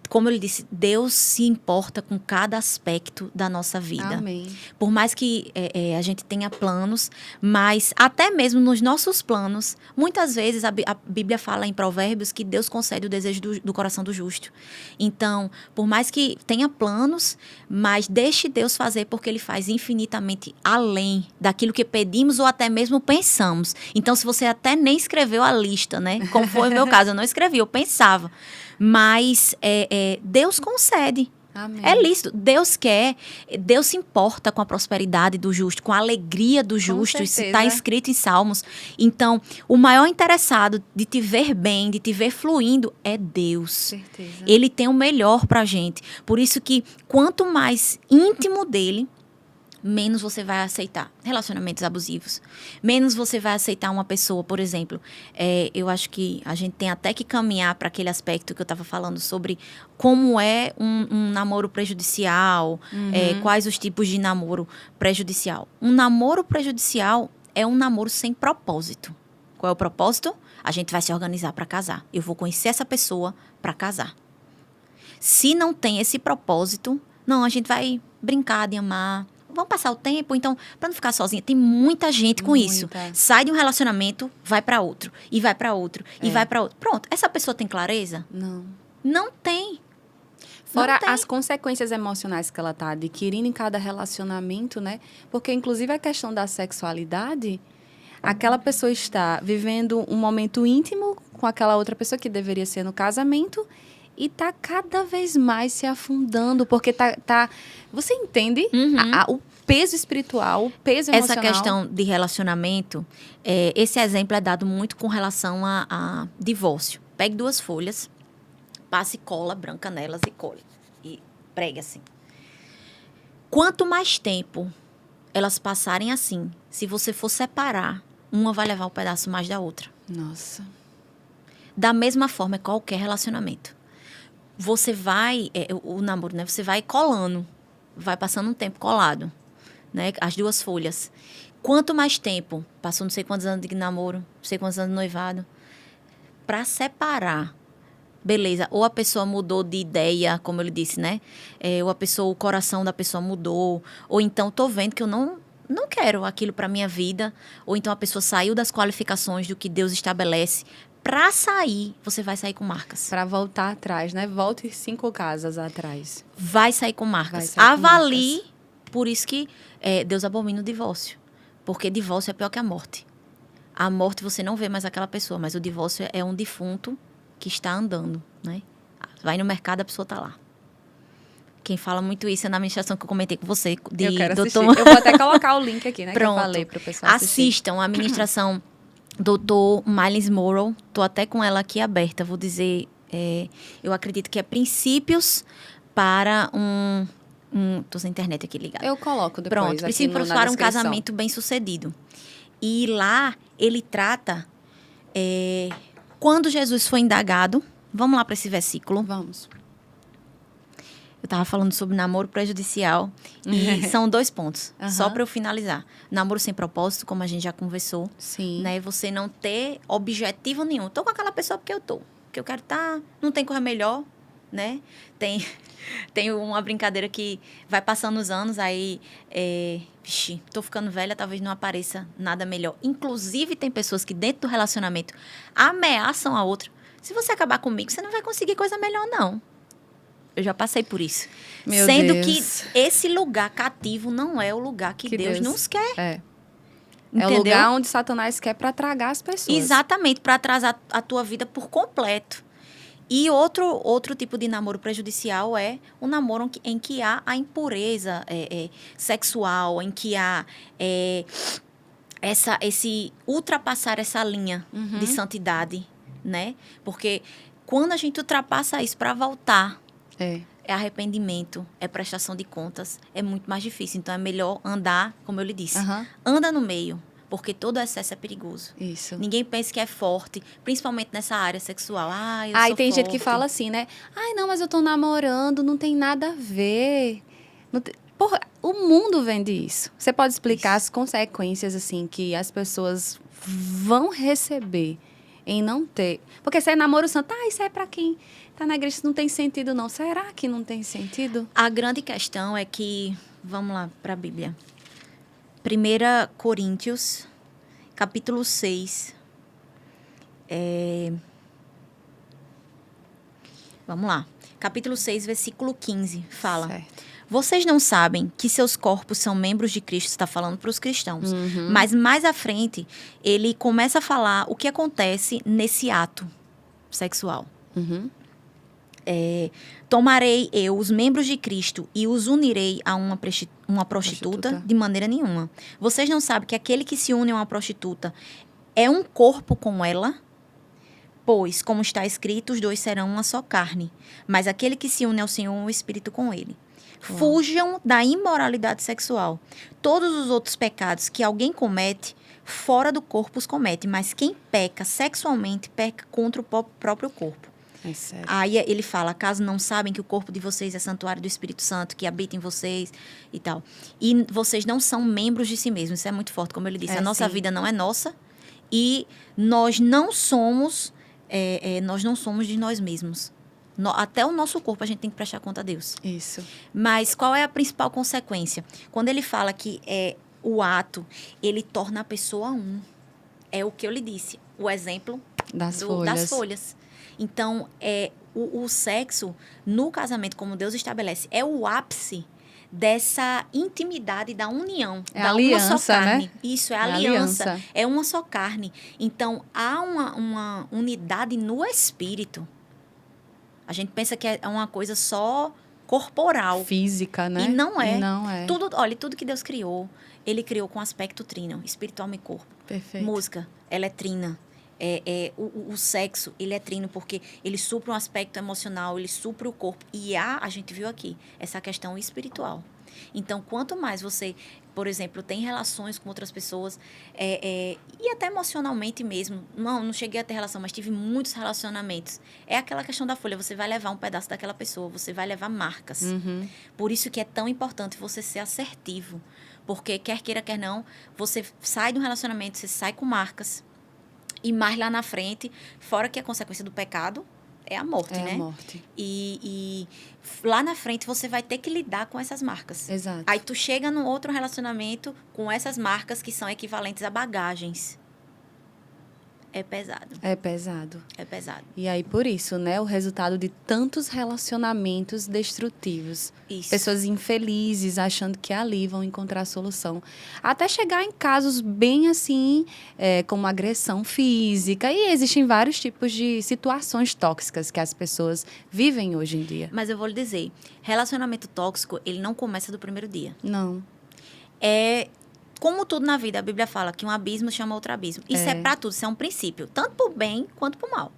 como ele disse, Deus se importa com cada aspecto da nossa vida. Amém. Por mais que a gente tenha planos, mas até mesmo nos nossos planos, muitas vezes a Bíblia fala em Provérbios que Deus concede o desejo do coração do justo. Então, por mais que tenha planos, mas deixe Deus fazer, porque Ele faz infinitamente além daquilo que pedimos ou até mesmo pensamos. Então, se você até nem escreveu a lista, né? Como foi o meu caso, eu não escrevi, eu pensava. Mas Deus concede. Amém. É lícito. Deus quer, Deus se importa com a prosperidade do justo, com a alegria do justo. Isso está escrito em Salmos. Então, o maior interessado de te ver bem, de te ver fluindo, é Deus. Certeza. Ele tem o melhor pra gente. Por isso que, quanto mais íntimo dele, menos você vai aceitar relacionamentos abusivos. Menos você vai aceitar uma pessoa, por exemplo. Eu acho que a gente tem até que caminhar para aquele aspecto que eu estava falando sobre como é um namoro prejudicial, quais os tipos de namoro prejudicial. Um namoro prejudicial é um namoro sem propósito. Qual é o propósito? A gente vai se organizar para casar. Eu vou conhecer essa pessoa para casar. Se não tem esse propósito, não, a gente vai brincar de amar. Vamos passar o tempo, então, para não ficar sozinha. Tem muita gente com isso. Sai de um relacionamento, vai para outro. E vai para outro. E vai para outro. Pronto. Essa pessoa tem clareza? Não. Não tem. Fora as consequências emocionais que ela está adquirindo em cada relacionamento, né? Porque, inclusive, a questão da sexualidade, aquela pessoa está vivendo um momento íntimo com aquela outra pessoa que deveria ser no casamento e tá cada vez mais se afundando, porque você entende o peso espiritual, o peso emocional? Essa questão de relacionamento, esse exemplo é dado muito com relação a divórcio. Pegue 2 folhas, passe cola branca nelas e cole. E pregue assim. Quanto mais tempo elas passarem assim, se você for separar, uma vai levar um pedaço mais da outra. Nossa. Da mesma forma, é qualquer relacionamento. Você vai, o namoro, né? Você vai colando, vai passando um tempo colado, né? As 2 folhas. Quanto mais tempo, passou não sei quantos anos de namoro, não sei quantos anos de noivado, para separar, beleza, ou a pessoa mudou de ideia, como eu lhe disse, né? Ou o coração da pessoa mudou, ou então tô vendo que eu não quero aquilo para minha vida, ou então a pessoa saiu das qualificações do que Deus estabelece. Para sair, você vai sair com marcas. Para voltar atrás, né? Volte 5 casas atrás. Vai sair com marcas. Sair Avalie, com marcas. Por isso que Deus abomina o divórcio. Porque divórcio é pior que a morte. A morte você não vê mais aquela pessoa, mas o divórcio é um defunto que está andando, né? Vai no mercado, a pessoa está lá. Quem fala muito isso é na administração que eu comentei com você. Eu quero assistir. Eu vou até colocar o link aqui, né? Pronto. Que eu falei para o pessoal assistir. Assistam a administração Dr. Myles Morrow. Estou até com ela aqui aberta. Vou dizer, eu acredito que é princípios para Estou sem internet aqui ligada. Eu coloco depois. Pronto, princípios para um casamento bem-sucedido. E lá ele trata quando Jesus foi indagado. Vamos lá para esse versículo. Vamos. Eu estava falando sobre namoro prejudicial e são 2 pontos, só para eu finalizar. Namoro sem propósito, como a gente já conversou. Sim. Né? Você não ter objetivo nenhum. Tô com aquela pessoa porque eu tô. Porque eu quero estar, não tem coisa melhor, né? Tem uma brincadeira que vai passando os anos, aí, tô ficando velha, talvez não apareça nada melhor. Inclusive, tem pessoas que dentro do relacionamento ameaçam a outra. Se você acabar comigo, você não vai conseguir coisa melhor, não. Eu já passei por isso. Meu Sendo Deus. que esse lugar cativo não é o lugar que Deus nos quer. É Entendeu? o lugar onde Satanás quer para tragar as pessoas. Exatamente, para atrasar a tua vida por completo. E outro tipo de namoro prejudicial é o namoro em que há a impureza sexual, em que há esse ultrapassar essa linha de santidade, né? Porque quando a gente ultrapassa isso para voltar, é arrependimento, é prestação de contas, é muito mais difícil. Então, é melhor andar, como eu lhe disse, anda no meio, porque todo excesso é perigoso. Isso. Ninguém pensa que é forte, principalmente nessa área sexual. Eu Aí sou tem gente forte. que fala assim, né? Ai, não, mas eu tô namorando, não tem nada a ver. Porra, o mundo vende isso. Você pode explicar as consequências, assim, que as pessoas vão receber em não ter. Porque se é namoro santo, isso é pra quem tá na igreja, isso não tem sentido, não. Será que não tem sentido? A grande questão é que, vamos lá para a Bíblia. 1 Coríntios, capítulo 6. Vamos lá. Capítulo 6, versículo 15, fala. Certo. Vocês não sabem que seus corpos são membros de Cristo, está falando para os cristãos. Mas mais à frente, ele começa a falar o que acontece nesse ato sexual. Tomarei eu os membros de Cristo e os unirei a uma prostituta? De maneira nenhuma. Vocês não sabem que aquele que se une a uma prostituta é um corpo com ela? Pois, como está escrito, os 2 serão uma só carne. Mas aquele que se une ao Senhor é um espírito com ele. Fujam da imoralidade sexual. Todos os outros pecados que alguém comete, fora do corpo os comete. Mas quem peca sexualmente, peca contra o próprio corpo. É sério. Aí ele fala, acaso não sabem que o corpo de vocês é santuário do Espírito Santo, que habita em vocês e tal. E vocês não são membros de si mesmos. Isso é muito forte, como ele disse. A nossa vida não é nossa e nós não somos de nós mesmos. Até o nosso corpo a gente tem que prestar conta a Deus. Isso. Mas qual é a principal consequência? Quando ele fala que o ato, ele torna a pessoa um. É o que eu lhe disse. O exemplo das folhas. Então, o sexo, no casamento, como Deus estabelece, é o ápice dessa intimidade da união, É da aliança, uma só carne. né? Isso, é É aliança. aliança. É uma só carne. Então, há uma unidade no espírito. A gente pensa que é uma coisa só corporal. Física, né? E não é. E não é. Tudo que Deus criou, Ele criou com aspecto trino, espiritual e corpo. Perfeito. Música, ela é trina. O sexo, ele é trino porque ele supre um aspecto emocional, ele supre o corpo. E a gente viu aqui, essa questão espiritual. Então, quanto mais você, por exemplo, tem relações com outras pessoas, e até emocionalmente mesmo, não cheguei a ter relação, mas tive muitos relacionamentos. É aquela questão da folha, você vai levar um pedaço daquela pessoa, você vai levar marcas. Uhum. Por isso que é tão importante você ser assertivo. Porque, quer queira, quer não, você sai de um relacionamento, você sai com marcas. E mais lá na frente, fora que a consequência do pecado é a morte, né? É a morte. E lá na frente você vai ter que lidar com essas marcas. Exato. Aí tu chega num outro relacionamento com essas marcas que são equivalentes a bagagens. É pesado. É pesado. É pesado. E aí, por isso, né? O resultado de tantos relacionamentos destrutivos. Isso. Pessoas infelizes, achando que ali vão encontrar a solução. Até chegar em casos bem assim, como agressão física. E existem vários tipos de situações tóxicas que as pessoas vivem hoje em dia. Mas eu vou lhe dizer, relacionamento tóxico, ele não começa do primeiro dia. Não. Como tudo na vida, a Bíblia fala que um abismo chama outro abismo. Isso é para tudo, isso é um princípio. Tanto pro bem quanto pro mal.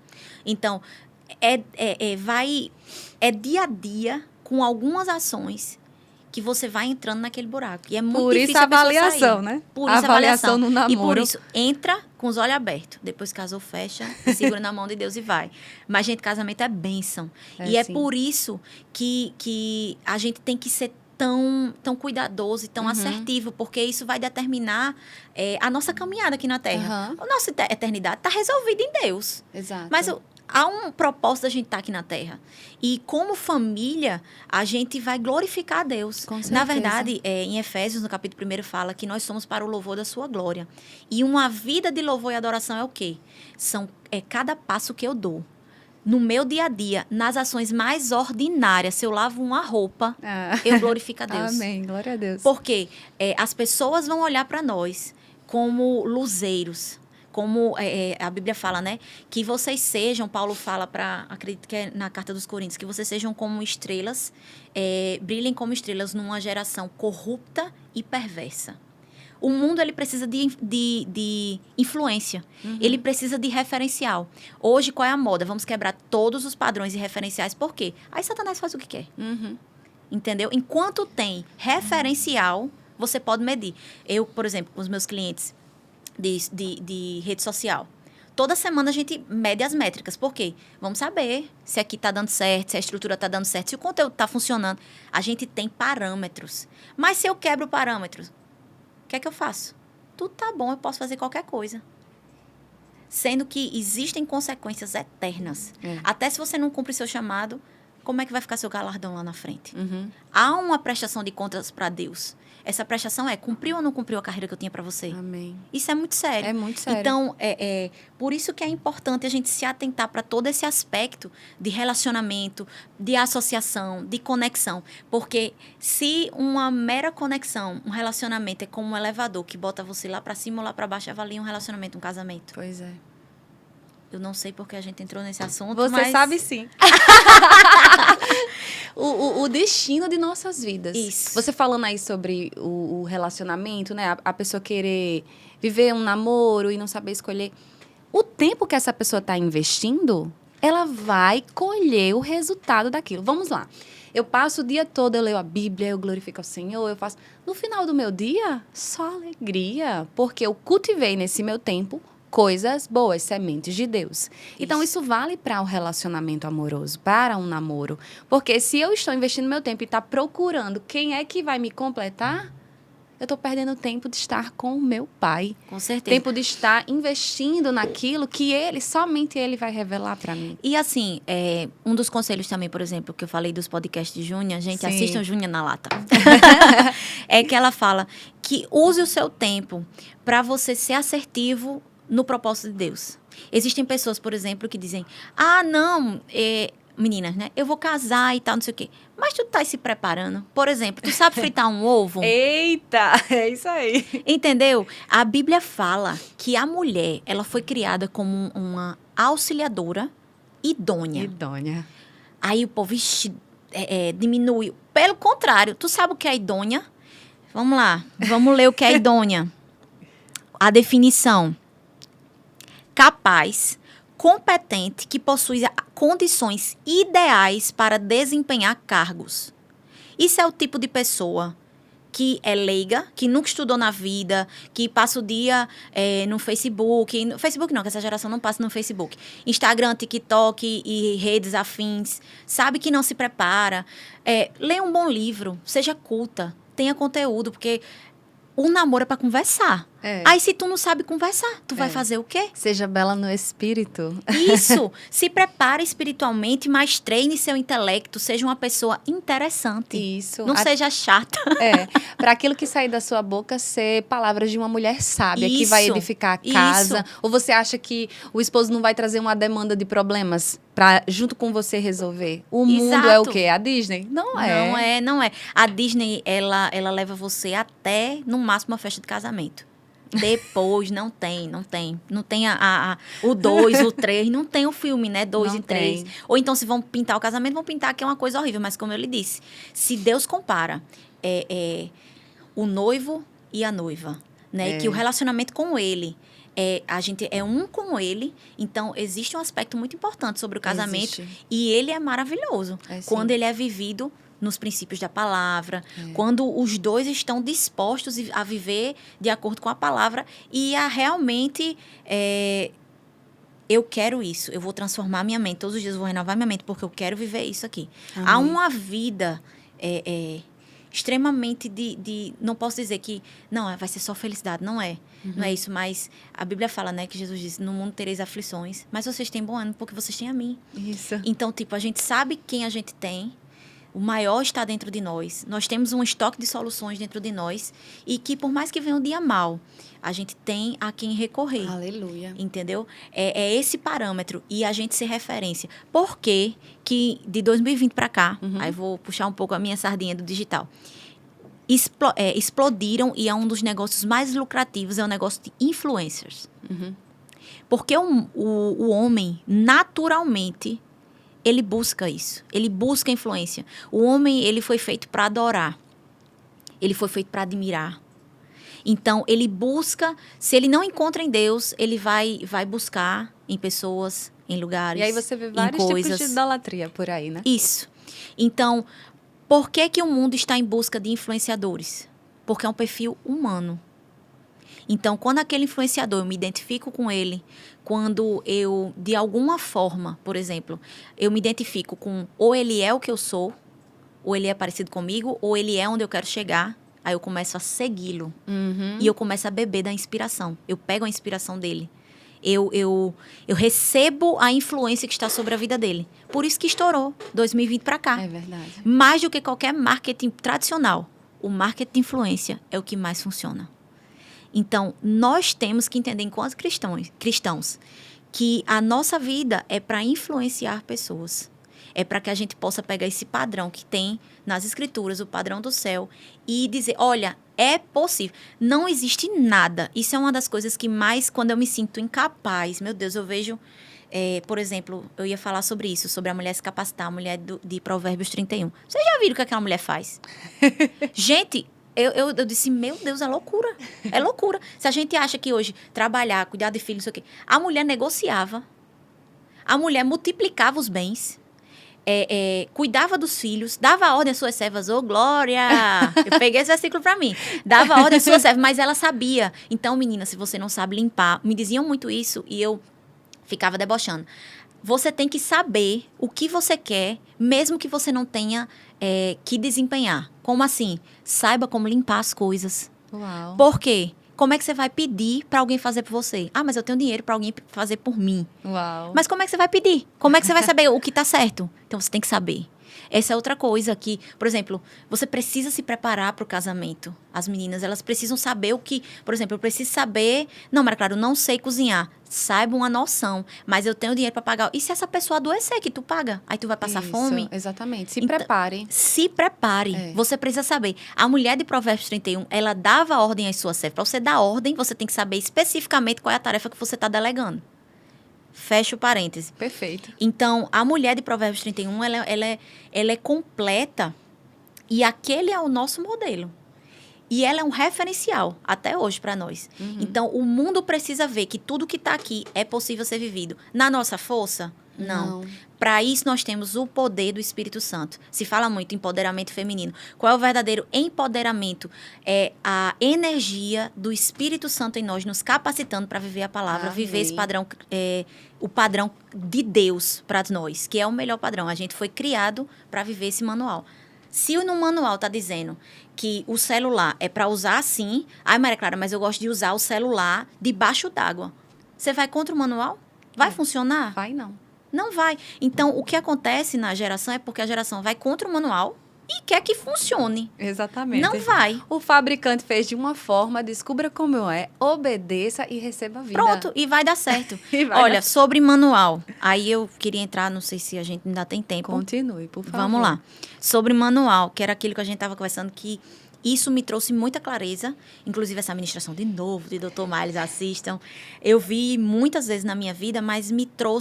Então, é dia a dia com algumas ações que você vai entrando naquele buraco. E é muito Por difícil isso a pessoa avaliação, sair. né? Por A isso a avaliação no namoro. E por isso, entra com os olhos abertos. Depois que casou, fecha, e segura na mão de Deus e vai. Mas, gente, casamento é bênção. E sim. por isso que a gente tem que ser tão cuidadoso e tão assertivo, porque isso vai determinar a nossa caminhada aqui na Terra. A nossa eternidade está resolvida em Deus. Exato. Mas há um propósito da gente estar aqui na Terra. E como família, a gente vai glorificar a Deus. Com certeza. Na verdade, em Efésios, no capítulo 1, fala que nós somos para o louvor da sua glória. E uma vida de louvor e adoração é o quê? É cada passo que eu dou. No meu dia a dia, nas ações mais ordinárias, se eu lavo uma roupa, eu glorifico a Deus. Amém, glória a Deus. Porque as pessoas vão olhar para nós como luzeiros, como a Bíblia fala, né? Que vocês sejam, Paulo fala acredito que é na Carta dos Coríntios, que vocês sejam como estrelas, brilhem como estrelas numa geração corrupta e perversa. O mundo, ele precisa de influência. Ele precisa de referencial. Hoje, qual é a moda? Vamos quebrar todos os padrões e referenciais. Por quê? Aí Satanás faz o que quer. Entendeu? Enquanto tem referencial, você pode medir. Eu, por exemplo, com os meus clientes de rede social, toda semana a gente mede as métricas. Por quê? Vamos saber se aqui está dando certo, se a estrutura está dando certo, se o conteúdo está funcionando. A gente tem parâmetros. Mas se eu quebro parâmetros, o que é que eu faço? Tudo tá bom, eu posso fazer qualquer coisa. Sendo que existem consequências eternas. Até se você não cumpre seu chamado, como é que vai ficar seu galardão lá na frente? Há uma prestação de contas para Deus. Essa prestação cumpriu ou não cumpriu a carreira que eu tinha para você? Amém. Isso é muito sério. É muito sério. Então, por isso que é importante a gente se atentar para todo esse aspecto de relacionamento, de associação, de conexão. Porque se uma mera conexão, um relacionamento é como um elevador que bota você lá para cima ou lá para baixo, avalia um relacionamento, um casamento. Pois é. Eu não sei porque a gente entrou nesse assunto, Você mas... sabe sim. o destino de nossas vidas. Isso. Você falando aí sobre o relacionamento, né? A pessoa querer viver um namoro e não saber escolher. O tempo que essa pessoa está investindo, ela vai colher o resultado daquilo. Vamos lá. Eu passo o dia todo, eu leio a Bíblia, eu glorifico ao Senhor, eu faço... No final do meu dia, só alegria. Porque eu cultivei nesse meu tempo coisas boas, sementes de Deus. Então, isso vale para o relacionamento amoroso, para um namoro. Porque se eu estou investindo meu tempo e está procurando quem é que vai me completar, eu estou perdendo tempo de estar com o meu pai. Com certeza. Tempo de estar investindo naquilo que somente ele vai revelar para mim. E assim, um dos conselhos também, por exemplo, que eu falei dos podcasts de Júnia, gente, Sim. assistam Júnia na lata. É que ela fala que use o seu tempo para você ser assertivo no propósito de Deus. Existem pessoas, por exemplo, que dizem, não, meninas, né? Eu vou casar e tal, não sei o quê. Mas tu tá se preparando. Por exemplo, tu sabe fritar um ovo? Eita, é isso aí. Entendeu? A Bíblia fala que a mulher, ela foi criada como uma auxiliadora idônea. Idônea. Aí o povo diminui. Pelo contrário, tu sabe o que é idônea? Vamos lá, vamos ler o que é idônea. A definição. Capaz, competente, que possui condições ideais para desempenhar cargos. Isso é o tipo de pessoa que é leiga, que nunca estudou na vida, que passa o dia no Facebook. No Facebook não, que essa geração não passa no Facebook. Instagram, TikTok e redes afins. Sabe que não se prepara. Lê um bom livro, seja culta, tenha conteúdo, porque o namoro é para conversar. Aí, se tu não sabe conversar, tu vai fazer o quê? Seja bela no espírito. Isso. Se prepare espiritualmente, mas treine seu intelecto. Seja uma pessoa interessante. Isso. Não seja chata. Para aquilo que sair da sua boca ser palavras de uma mulher sábia, que Isso. vai edificar a casa. Isso. Ou você acha que o esposo não vai trazer uma demanda de problemas junto com você resolver? O mundo é o quê? A Disney? Não é. Não é. A Disney, ela leva você até, no máximo, uma festa de casamento. Depois, não tem. Não tem o 2, o 3, não tem o filme, né? 2 e 3. Ou então, se vão pintar o casamento, vão pintar que é uma coisa horrível. Mas, como eu lhe disse, se Deus compara o noivo e a noiva, né? Que o relacionamento com ele, a gente é um com ele. Então, existe um aspecto muito importante sobre o casamento. E ele é maravilhoso. Quando ele é vivido nos princípios da palavra, quando os dois estão dispostos a viver de acordo com a palavra e a realmente, eu quero isso, eu vou transformar minha mente, todos os dias eu vou renovar minha mente, porque eu quero viver isso aqui. Amém. Há uma vida extremamente não posso dizer que, não, vai ser só felicidade, não é. Não é isso, mas a Bíblia fala, né, que Jesus disse, no mundo tereis aflições, mas vocês têm bom ânimo porque vocês têm a mim. Isso. Então, a gente sabe quem a gente tem, o maior está dentro de nós. Nós temos um estoque de soluções dentro de nós. E que, por mais que venha um dia mal, a gente tem a quem recorrer. Aleluia. Entendeu? É esse parâmetro. E a gente ser referência. Por que de 2020 para cá, aí vou puxar um pouco a minha sardinha do digital, explodiram e é um dos negócios mais lucrativos, é o negócio de influencers. Porque o homem, naturalmente, ele busca isso. Ele busca influência. O homem, ele foi feito para adorar. Ele foi feito para admirar. Então, ele busca... Se ele não encontra em Deus, ele vai buscar em pessoas, em lugares, e aí você vê vários tipos de idolatria por aí, né? Isso. Então, por que o mundo está em busca de influenciadores? Porque é um perfil humano. Então, quando aquele influenciador, eu me identifico com ele, quando eu, de alguma forma, por exemplo, eu me identifico com ou ele é o que eu sou, ou ele é parecido comigo, ou ele é onde eu quero chegar, aí eu começo a segui-lo. E eu começo a beber da inspiração. Eu pego a inspiração dele. Eu recebo a influência que está sobre a vida dele. Por isso que estourou 2020 para cá. É verdade. Mais do que qualquer marketing tradicional, o marketing de influência é o que mais funciona. Então, nós temos que entender, enquanto cristãos, que a nossa vida é para influenciar pessoas. É para que a gente possa pegar esse padrão que tem nas Escrituras, o padrão do céu, e dizer, olha, é possível. Não existe nada. Isso é uma das coisas que mais, quando eu me sinto incapaz, meu Deus, eu vejo... por exemplo, eu ia falar sobre isso, sobre a mulher se capacitar, a mulher de Provérbios 31. Vocês já viram o que aquela mulher faz? Gente... Eu disse, meu Deus, é loucura. É loucura. Se a gente acha que hoje trabalhar, cuidar de filhos, não sei o quê. A mulher negociava. A mulher multiplicava os bens. Cuidava dos filhos. Dava ordem às suas servas. Ô, Glória! Eu peguei esse versículo pra mim. Dava ordem às suas servas, mas ela sabia. Então, menina, se você não sabe limpar... Me diziam muito isso e eu ficava debochando. Você tem que saber o que você quer, mesmo que você não tenha que desempenhar. Como assim? Saiba como limpar as coisas. Uau. Por quê? Como é que você vai pedir para alguém fazer por você? Ah, mas eu tenho dinheiro para alguém fazer por mim. Uau. Mas como é que você vai pedir? Como é que você vai saber o que está certo? Então, você tem que saber. Essa é outra coisa que, por exemplo, você precisa se preparar para o casamento. As meninas, elas precisam saber o que... Por exemplo, eu preciso saber... Não, Maria Clara, eu não sei cozinhar. Saiba uma noção, mas eu tenho dinheiro para pagar. E se essa pessoa adoecer, que tu paga? Aí tu vai passar fome? Exatamente. Se Então, prepare. Se prepare. É. Você precisa saber. A mulher de Provérbios 31, ela dava ordem às suas servas. Para você dar ordem, você tem que saber especificamente qual é a tarefa que você está delegando. Fecha o parêntese. Perfeito. Então, a mulher de Provérbios 31, ela é completa e aquele é o nosso modelo. E ela é um referencial até hoje para nós. Então, o mundo precisa ver que tudo que está aqui é possível ser vivido. Na nossa força? Não. Para isso, nós temos o poder do Espírito Santo. Se fala muito em empoderamento feminino. Qual é o verdadeiro empoderamento? É a energia do Espírito Santo em nós, nos capacitando para viver a palavra, Amém. viver esse padrão, o padrão de Deus para nós, que é o melhor padrão. A gente foi criado para viver esse manual. Se no manual está dizendo que o celular é para usar assim... Ai, Maria Clara, mas eu gosto de usar o celular debaixo d'água. Você vai contra o manual? Vai funcionar? Vai não. Não vai. Então, o que acontece na geração é porque a geração vai contra o manual e quer que funcione. Exatamente. Não vai. O fabricante fez de uma forma, descubra como é, obedeça e receba a vida. Pronto, e vai dar certo. E vai Olha, dar- sobre manual. Aí eu queria entrar, não sei se a gente ainda tem tempo. Continue, por favor. Vamos lá. Sobre manual, que era aquilo que a gente estava conversando, que isso me trouxe muita clareza. Inclusive, essa ministração de novo, de Dr. Miles, assistam. Eu vi muitas vezes na minha vida, mas me tirou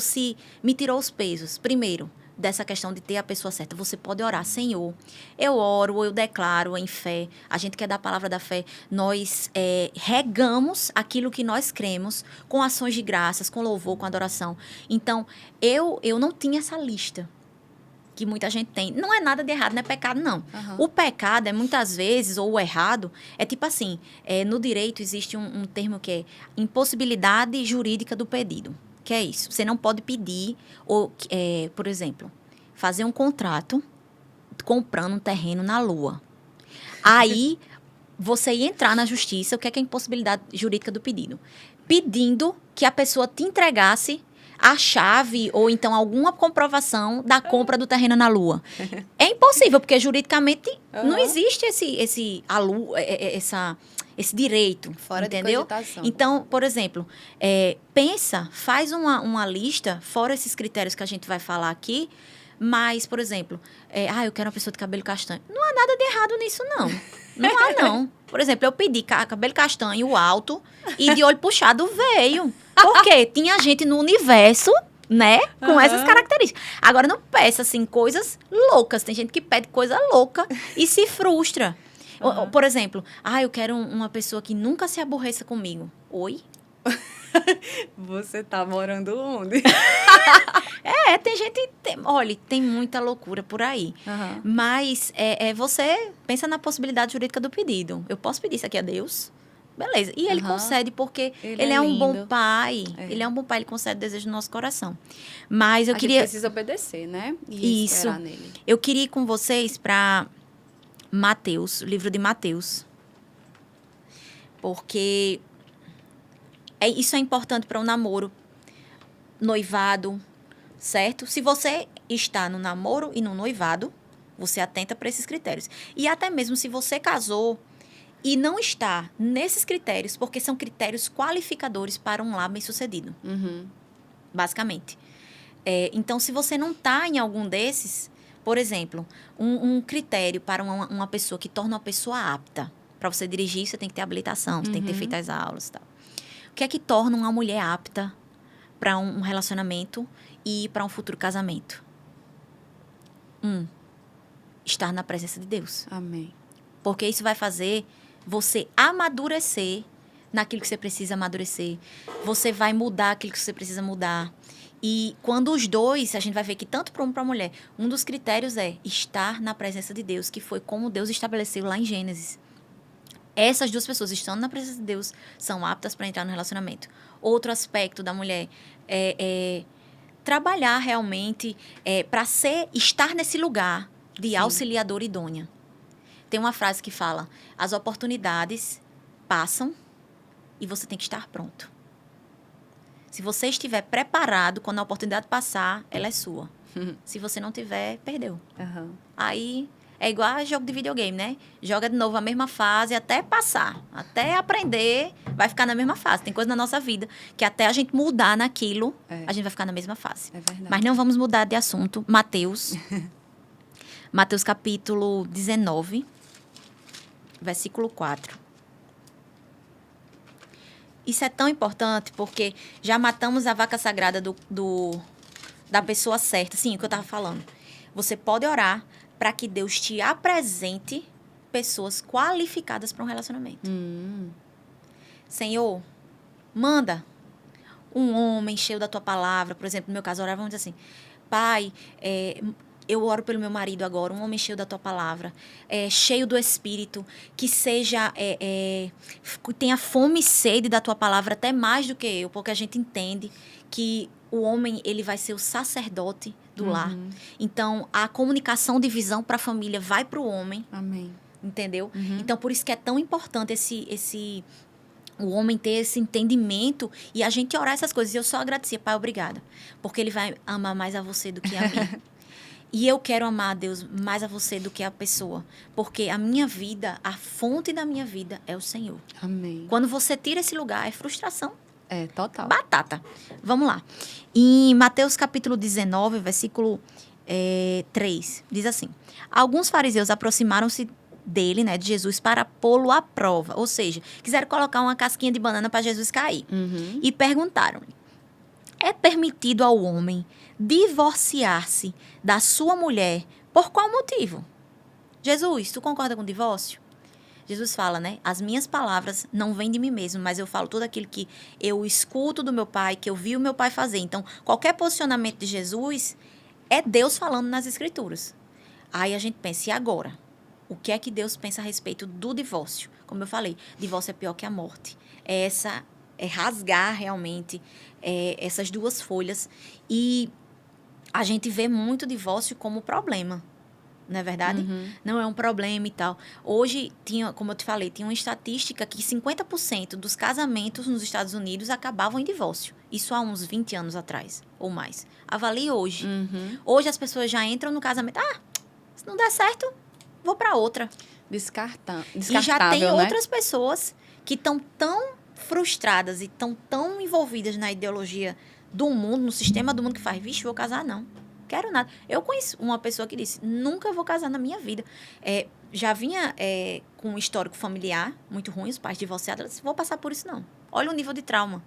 os pesos. Primeiro, dessa questão de ter a pessoa certa. Você pode orar, Senhor, eu oro, eu declaro em fé. A gente quer dar a palavra da fé. Nós regamos aquilo que nós cremos com ações de graças, com louvor, com adoração. Então, eu não tinha essa lista que muita gente tem. Não é nada de errado, não é pecado, não. O pecado é muitas vezes, ou o errado, é tipo assim, no direito existe um termo que é impossibilidade jurídica do pedido. Que é isso. Você não pode pedir, ou, por exemplo, fazer um contrato comprando um terreno na Lua. Aí, você ia entrar na justiça, o que é a impossibilidade jurídica do pedido? Pedindo que a pessoa te entregasse a chave ou então alguma comprovação da compra do terreno na Lua. É impossível, porque juridicamente não existe esse direito, Fora de entendeu? cogitação. Então, por exemplo, pensa, faz uma lista, fora esses critérios que a gente vai falar aqui, mas, por exemplo, eu quero uma pessoa de cabelo castanho. Não há nada de errado nisso, não. Não há, não. Por exemplo, eu pedi cabelo castanho alto e de olho puxado veio. Porque tinha gente no universo, né, com essas características. Agora, não peça, assim, coisas loucas. Tem gente que pede coisa louca e se frustra. Por exemplo, eu quero uma pessoa que nunca se aborreça comigo. Oi? Você tá morando onde? Tem gente... Olha, tem muita loucura por aí. Mas você pensa na possibilidade jurídica do pedido. Eu posso pedir isso aqui a Deus? Beleza. E ele concede, porque ele é um bom pai. Ele é um bom pai, ele concede o desejo do nosso coração. Mas eu queria... A gente precisa obedecer, né? E Isso. esperar nele. Eu queria ir com vocês para Mateus, o livro de Mateus. Porque isso é importante para o namoro, noivado, certo? Se você está no namoro e no noivado, você atenta para esses critérios. E até mesmo se você casou e não está nesses critérios, porque são critérios qualificadores para um lar bem-sucedido, basicamente. Então, se você não está em algum desses, por exemplo, um critério para uma pessoa que torna uma pessoa apta. Para você dirigir, você tem que ter habilitação, você tem que ter feito as aulas e tal. O que é que torna uma mulher apta para um relacionamento e para um futuro casamento? Estar na presença de Deus. Amém. Porque isso vai fazer você amadurecer naquilo que você precisa amadurecer. Você vai mudar aquilo que você precisa mudar. E quando os dois, a gente vai ver que tanto para o homem como para a mulher, um dos critérios é estar na presença de Deus, que foi como Deus estabeleceu lá em Gênesis. Essas duas pessoas, estando na presença de Deus, são aptas para entrar no relacionamento. Outro aspecto da mulher é trabalhar realmente para estar nesse lugar de auxiliadora idônea. Tem uma frase que fala, as oportunidades passam e você tem que estar pronto. Se você estiver preparado, quando a oportunidade passar, ela é sua. Se você não tiver, perdeu. Aham. Aí é igual a jogo de videogame, né? Joga de novo a mesma fase até passar, até aprender, vai ficar na mesma fase. Tem coisa na nossa vida que até a gente mudar naquilo, a gente vai ficar na mesma fase. É verdade. Mas não vamos mudar de assunto. Mateus. Mateus capítulo 19, versículo 4. Isso é tão importante porque já matamos a vaca sagrada da pessoa certa. Sim, o que eu estava falando. Você pode orar para que Deus te apresente pessoas qualificadas para um relacionamento. Senhor, manda um homem cheio da tua palavra. Por exemplo, no meu caso, orar, vamos dizer assim, Pai, eu oro pelo meu marido agora, um homem cheio da tua palavra, cheio do Espírito, que seja, tenha fome e sede da tua palavra, até mais do que eu, porque a gente entende que o homem, ele vai ser o sacerdote do lar. Então, a comunicação de visão para a família vai para o homem. Amém. Entendeu? Então, por isso que é tão importante o homem ter esse entendimento e a gente orar essas coisas. E eu só agradecia, Pai, obrigada. Porque ele vai amar mais a você do que a mim. E eu quero amar a Deus mais a você do que a pessoa. Porque a minha vida, a fonte da minha vida é o Senhor. Amém. Quando você tira esse lugar, é frustração. É, total. Batata. Vamos lá. Em Mateus capítulo 19, versículo 3, diz assim: alguns fariseus aproximaram-se dele, né, de Jesus, para pô-lo à prova. Ou seja, quiseram colocar uma casquinha de banana para Jesus cair. E perguntaram-lhe: é permitido ao homem divorciar-se da sua mulher por qual motivo? Jesus, tu concorda com o divórcio? Jesus fala, né? As minhas palavras não vêm de mim mesmo, mas eu falo tudo aquilo que eu escuto do meu pai, que eu vi o meu pai fazer. Então, qualquer posicionamento de Jesus é Deus falando nas Escrituras. Aí a gente pensa, e agora? O que é que Deus pensa a respeito do divórcio? Como eu falei, divórcio é pior que a morte. É rasgar realmente essas duas folhas. E a gente vê muito divórcio como problema. Não é verdade? Não é um problema e tal. Hoje, como eu te falei, tinha uma estatística que 50% dos casamentos nos Estados Unidos acabavam em divórcio. Isso há uns 20 anos atrás, ou mais. Avalie hoje. Hoje as pessoas já entram no casamento. Se não der certo, vou para outra. Descartável, E já tem né? outras pessoas que estão tão frustradas e estão tão envolvidas na ideologia do mundo, no sistema do mundo, que faz, vixe, vou casar não. Quero nada. Eu conheço uma pessoa que disse, nunca vou casar na minha vida. Já vinha com um histórico familiar muito ruim, os pais divorciados. Ela disse, vou passar por isso não. Olha o nível de trauma.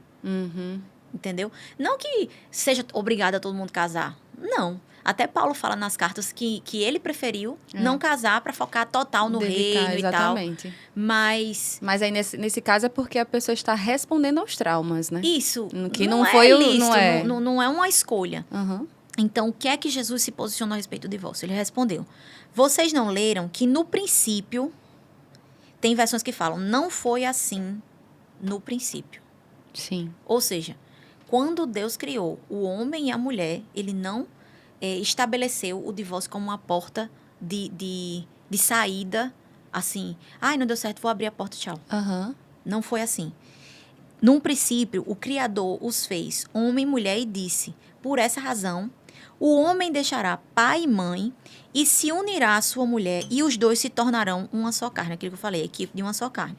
Entendeu? Não que seja obrigada a todo mundo casar. Não. Até Paulo fala nas cartas que ele preferiu não casar para focar total no reino exatamente. E tal. Mas aí, nesse caso, é porque a pessoa está respondendo aos traumas, né? Isso. Que não foi lícito, não é uma escolha. Então, o que é que Jesus se posicionou a respeito do divórcio? Ele respondeu, vocês não leram que no princípio, tem versões que falam, não foi assim no princípio. Sim. Ou seja, quando Deus criou o homem e a mulher, ele não estabeleceu o divórcio como uma porta de saída, assim, não deu certo, vou abrir a porta, tchau. Não foi assim. Num princípio, o Criador os fez homem e mulher e disse, por essa razão, o homem deixará pai e mãe e se unirá à sua mulher e os dois se tornarão uma só carne. Aquilo que eu falei, equipe de uma só carne.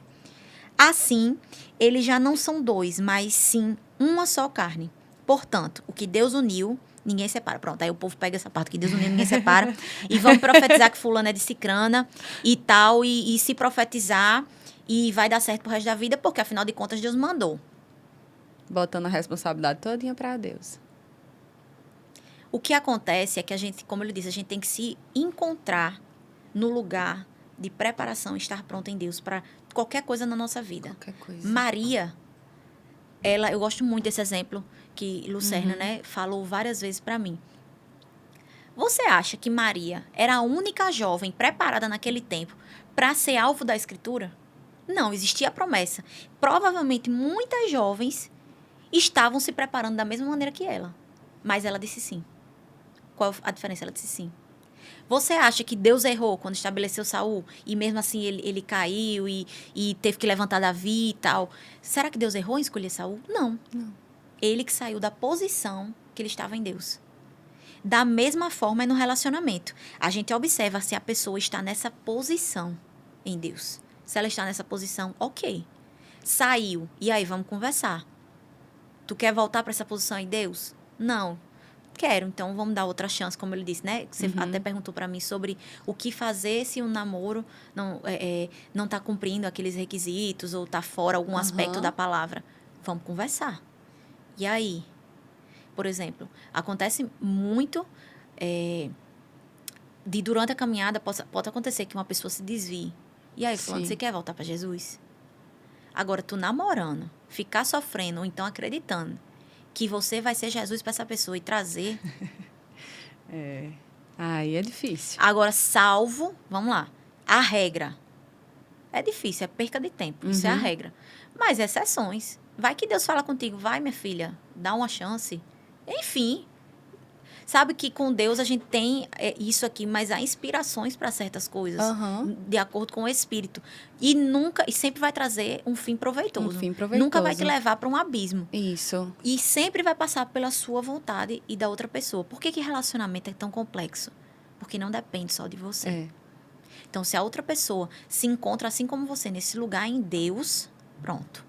Assim, eles já não são dois, mas sim uma só carne. Portanto, o que Deus uniu, ninguém separa. Pronto, aí o povo pega essa parte que Deus uniu, ninguém separa. E vamos profetizar que fulano é de cicrana e tal, e se profetizar e vai dar certo pro resto da vida, porque afinal de contas Deus mandou. Botando a responsabilidade todinha para Deus. O que acontece é que a gente, como eu disse, a gente tem que se encontrar no lugar de preparação, estar pronta em Deus para qualquer coisa na nossa vida. Qualquer coisa. Maria, eu gosto muito desse exemplo que Lucerna, né, falou várias vezes para mim. Você acha que Maria era a única jovem preparada naquele tempo para ser alvo da Escritura? Não, existia a promessa. Provavelmente muitas jovens estavam se preparando da mesma maneira que ela. Mas ela disse sim. Qual a diferença? Ela disse sim. Você acha que Deus errou quando estabeleceu Saul e mesmo assim ele caiu e teve que levantar Davi e tal? Será que Deus errou em escolher Saul? Não. Ele que saiu da posição que ele estava em Deus. Da mesma forma é no relacionamento. A gente observa se a pessoa está nessa posição em Deus. Se ela está nessa posição, ok. Saiu. E aí, vamos conversar. Tu quer voltar para essa posição em Deus? Não. Quero. Então, vamos dar outra chance, como ele disse, né? Você até perguntou para mim sobre o que fazer se um namoro não está cumprindo aqueles requisitos ou está fora algum aspecto da palavra. Vamos conversar. E aí? Por exemplo, acontece muito de durante a caminhada, pode acontecer que uma pessoa se desvie. E aí, fulano, você quer voltar para Jesus? Agora, tu namorando, ficar sofrendo ou então acreditando que você vai ser Jesus para essa pessoa e trazer... Aí é difícil. Agora, salvo, vamos lá, a regra. É difícil, é perca de tempo, isso é a regra. Mas exceções. Vai que Deus fala contigo, vai, minha filha, dá uma chance. Enfim, sabe que com Deus a gente tem isso aqui, mas há inspirações para certas coisas, de acordo com o Espírito. E sempre vai trazer um fim proveitoso. Nunca vai te levar para um abismo. Isso. E sempre vai passar pela sua vontade e da outra pessoa. Por que relacionamento é tão complexo? Porque não depende só de você. Então, se a outra pessoa se encontra assim como você, nesse lugar em Deus, pronto.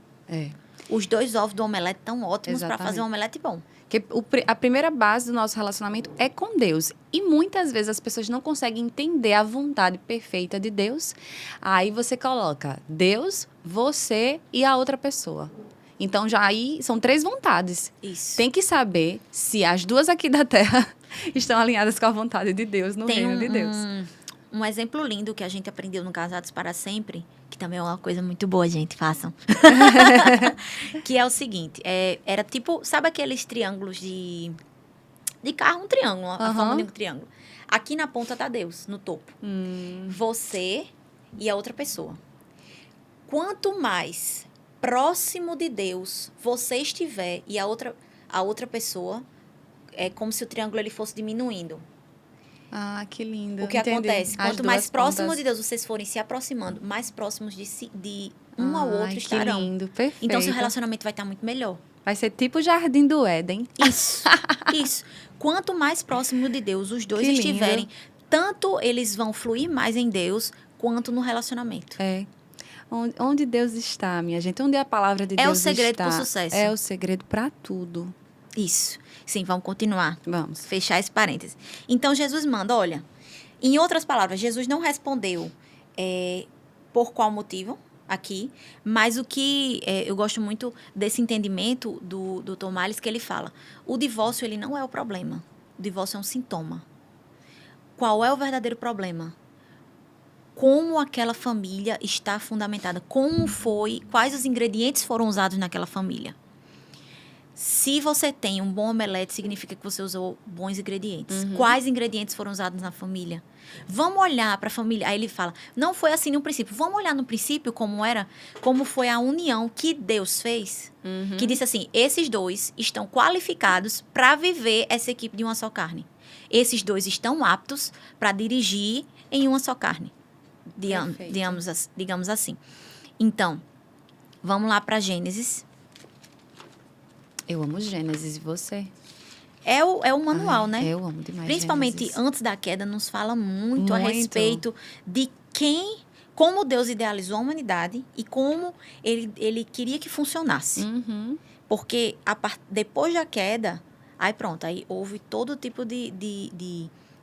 Os 2 ovos do omelete estão ótimos para fazer um omelete bom. Porque a primeira base do nosso relacionamento é com Deus. E muitas vezes as pessoas não conseguem entender a vontade perfeita de Deus. Aí você coloca Deus, você e a outra pessoa. Então, já aí são 3 vontades. Isso. Tem que saber se as 2 aqui da Terra estão alinhadas com a vontade de Deus, no reino de Deus. Um exemplo lindo que a gente aprendeu no Casados para Sempre, que também é uma coisa muito boa, gente, façam. Que é o seguinte, era tipo, sabe aqueles triângulos de carro, um triângulo, a forma de um triângulo. Aqui na ponta tá Deus, no topo. Você e a outra pessoa. Quanto mais próximo de Deus você estiver e a outra pessoa, é como se o triângulo ele fosse diminuindo. Ah, que lindo. O que acontece? Quanto mais próximo de Deus vocês forem se aproximando, mais próximos de um ao outro estarão. Que lindo, perfeito. Então, seu relacionamento vai estar muito melhor. Vai ser tipo o Jardim do Éden. Isso. Quanto mais próximo de Deus os 2 Que estiverem, lindo. tanto eles vão fluir mais em Deus, quanto no relacionamento. Onde Deus está, minha gente? Onde a palavra de Deus está? É o segredo para o sucesso. É o segredo para tudo. Isso. Sim, vamos continuar. Vamos. Fechar esse parêntese. Então, Jesus manda, olha, em outras palavras, Jesus não respondeu por qual motivo aqui, mas o que eu gosto muito desse entendimento do Tomales, que ele fala, o divórcio ele não é o problema, o divórcio é um sintoma. Qual é o verdadeiro problema? Como aquela família está fundamentada, quais os ingredientes foram usados naquela família. Se você tem um bom omelete, significa que você usou bons ingredientes. Quais ingredientes foram usados na família? Vamos olhar para a família. Aí ele fala, não foi assim no princípio. Vamos olhar no princípio como foi a união que Deus fez. Que disse assim, esses 2 estão qualificados para viver essa equipe de uma só carne. Esses 2 estão aptos para dirigir em uma só carne. Digamos assim. Então, vamos lá para Gênesis. Eu amo Gênesis, e você? É o manual, né? Eu amo demais Principalmente Gênesis. Antes da queda, nos fala muito a respeito de como Deus idealizou a humanidade e como ele queria que funcionasse. Porque depois da queda, aí pronto, aí houve todo tipo de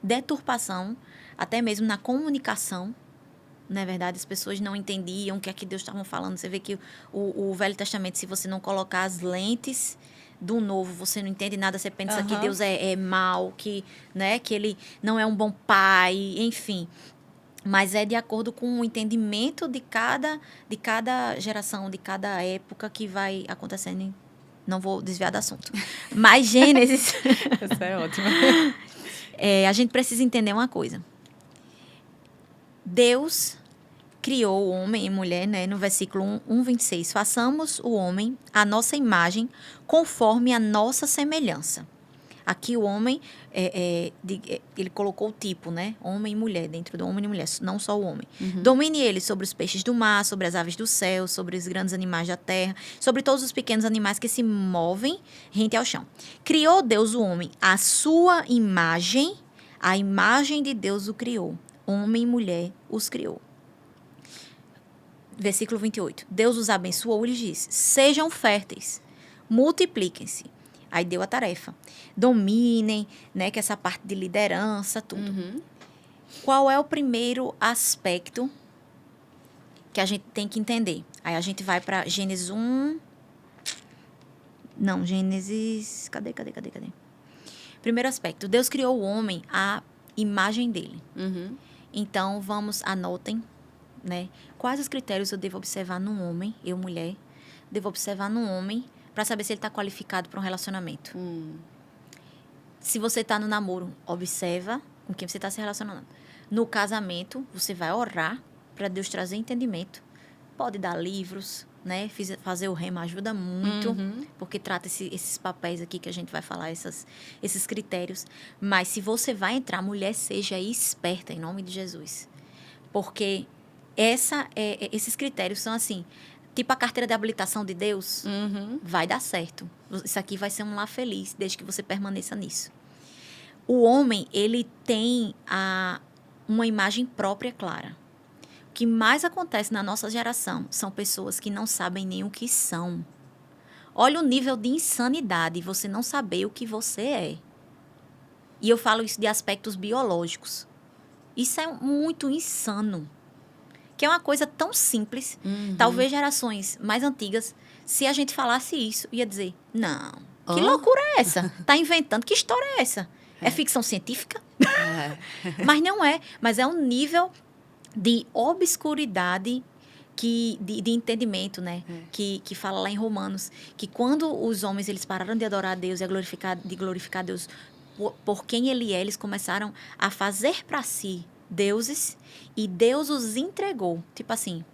deturpação, até mesmo na comunicação. Na verdade, as pessoas não entendiam o que é que Deus estava falando. Você vê que o Velho Testamento, se você não colocar as lentes do Novo, você não entende nada. Você pensa que Deus é mau, que ele não é um bom pai, enfim. Mas é de acordo com o entendimento de cada geração, de cada época que vai acontecendo. Não vou desviar do assunto. Mas Gênesis... Isso é ótimo. A gente precisa entender uma coisa. Deus criou o homem e mulher, né, no versículo 1:26. Façamos o homem à nossa imagem, conforme a nossa semelhança. Aqui o homem, ele colocou o tipo, né? Homem e mulher, dentro do homem e mulher, não só o homem. Domine ele sobre os peixes do mar, sobre as aves do céu, sobre os grandes animais da terra, sobre todos os pequenos animais que se movem rente ao chão. Criou Deus o homem à sua imagem, a imagem de Deus o criou. Homem e mulher os criou. Versículo 28. Deus os abençoou e lhes disse: sejam férteis, multipliquem-se. Aí deu a tarefa. Dominem, né? Que essa parte de liderança, tudo. Qual é o primeiro aspecto que a gente tem que entender? Aí a gente vai para Gênesis 1. Não, Gênesis... Cadê? Primeiro aspecto. Deus criou o homem à imagem dele. Então, anotem, né? Quais os critérios eu devo observar num homem, eu, mulher, devo observar num homem para saber se ele está qualificado para um relacionamento. Se você está no namoro, observa com quem você está se relacionando. No casamento, você vai orar para Deus trazer entendimento. Pode dar livros, né? Fazer o rema ajuda muito, porque trata esses papéis aqui que a gente vai falar, esses critérios. Mas se você vai entrar, mulher, seja esperta, em nome de Jesus. Porque esses critérios são assim... Tipo a carteira de habilitação de Deus, vai dar certo. Isso aqui vai ser um lar feliz, desde que você permaneça nisso. O homem, ele tem uma imagem própria clara. O que mais acontece na nossa geração são pessoas que não sabem nem o que são. Olha o nível de insanidade, você não saber o que você é. E eu falo isso de aspectos biológicos. Isso é muito insano. Que é uma coisa tão simples. Talvez gerações mais antigas, se a gente falasse isso, ia dizer, não, que loucura é essa? Tá inventando, que história é essa? É ficção científica? Mas não é. Mas é um nível de obscuridade de entendimento, né? Que fala lá em Romanos, que quando os homens eles pararam de adorar a Deus e de glorificar a Deus por quem Ele é, eles começaram a fazer para si deuses e Deus os entregou. Tipo assim,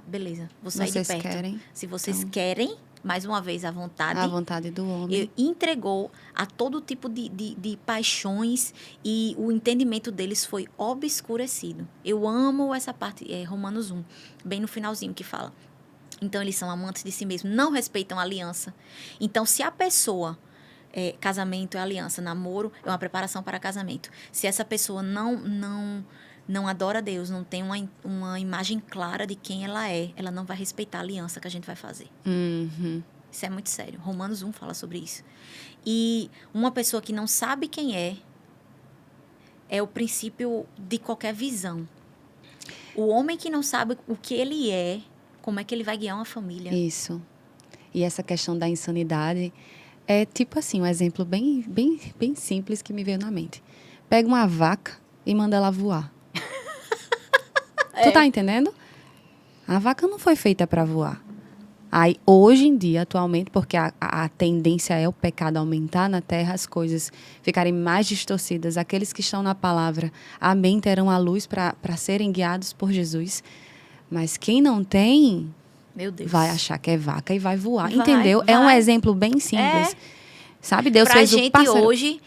beleza, vou sair de perto. Querem, se vocês querem, mais uma vez, a vontade do homem. Ele entregou a todo tipo de paixões e o entendimento deles foi obscurecido. Eu amo essa parte, Romanos 1, bem no finalzinho que fala. Então, eles são amantes de si mesmos, não respeitam a aliança. Então, se a pessoa... casamento é aliança, namoro é uma preparação para casamento. Se essa pessoa não adora a Deus, não tem uma imagem clara de quem ela é, ela não vai respeitar a aliança que a gente vai fazer. Isso é muito sério. Romanos 1 fala sobre isso. E uma pessoa que não sabe quem é o princípio de qualquer visão. O homem que não sabe o que ele é, como é que ele vai guiar uma família? Isso. E essa questão da insanidade... É tipo assim, um exemplo bem, bem, bem simples que me veio na mente. Pega uma vaca e manda ela voar. Tu tá entendendo? A vaca não foi feita para voar. Aí, hoje em dia, atualmente, porque a tendência é o pecado aumentar na terra, as coisas ficarem mais distorcidas. Aqueles que estão na palavra, amém, terão a luz para serem guiados por Jesus. Mas quem não tem... Meu Deus. Vai achar que é vaca e vai voar. Entendeu? É um exemplo bem simples. Sabe? Deus fez o pássaro. Pra gente hoje,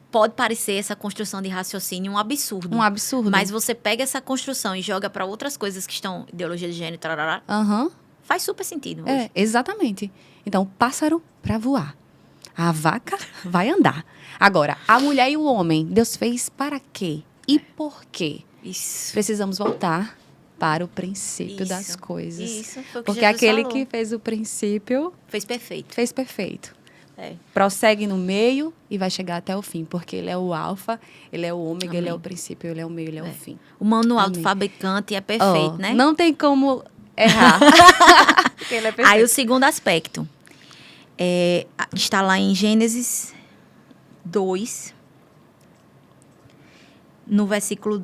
pode parecer essa construção de raciocínio um absurdo. Um absurdo. Mas você pega essa construção e joga para outras coisas que estão... Ideologia de gênero, tarará, faz super sentido hoje. Exatamente. Então, pássaro para voar. A vaca vai andar. Agora, a mulher e o homem, Deus fez para quê? E por quê? Isso. Precisamos voltar... para o princípio das coisas. Isso, foi o que porque Jesus aquele falou. que fez o princípio... Fez perfeito. Fez perfeito. Prossegue no meio e vai chegar até o fim. Porque ele é o alfa, ele é o ômega, Amém. ele é o princípio, ele é o meio, ele é o fim. O manual Amém. do fabricante é perfeito, né? Não tem como errar. Porque ele é perfeito. Aí o segundo aspecto está lá em Gênesis 2, no versículo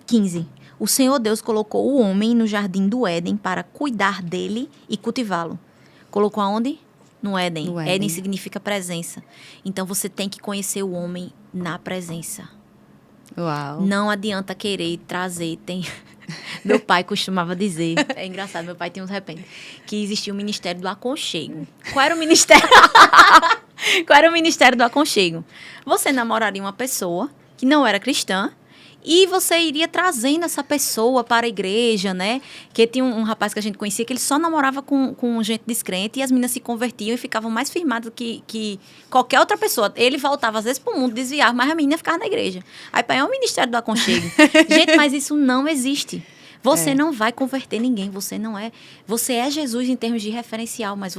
15. O Senhor Deus colocou o homem no jardim do Éden para cuidar dele e cultivá-lo. Colocou aonde? No Éden. No Éden. Éden significa presença. Então, você tem que conhecer o homem na presença. Uau. Não adianta querer trazer. Meu pai costumava dizer, é engraçado, meu pai tinha uns repentes, que existia o ministério do aconchego. Qual era o ministério? Qual era o ministério do aconchego? Você namoraria uma pessoa que não era cristã e você iria trazendo essa pessoa para a igreja, né? Que tinha um rapaz que a gente conhecia que ele só namorava com gente descrente e as meninas se convertiam e ficavam mais firmadas que qualquer outra pessoa. Ele voltava às vezes para o mundo, desviava, mas a menina ficava na igreja. Aí, pai, é o ministério do aconchego. Gente, mas isso não existe. Você não vai converter ninguém, você não é... Você é Jesus em termos de referencial, mas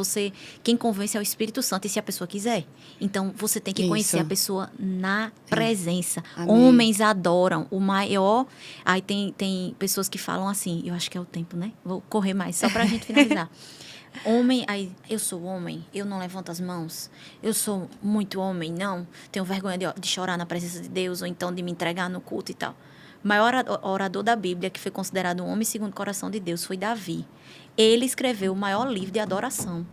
quem convence é o Espírito Santo, e se a pessoa quiser. Então, você tem que conhecer a pessoa na presença. Amém. Homens adoram o maior... Aí tem pessoas que falam assim, eu acho que é o tempo, né? Vou correr mais, só pra gente finalizar. Homem, aí, eu sou homem, eu não levanto as mãos, eu sou muito homem, não. Tenho vergonha de chorar na presença de Deus, ou então de me entregar no culto e tal. O maior orador da Bíblia, que foi considerado um homem segundo o coração de Deus, foi Davi. Ele escreveu o maior livro de adoração.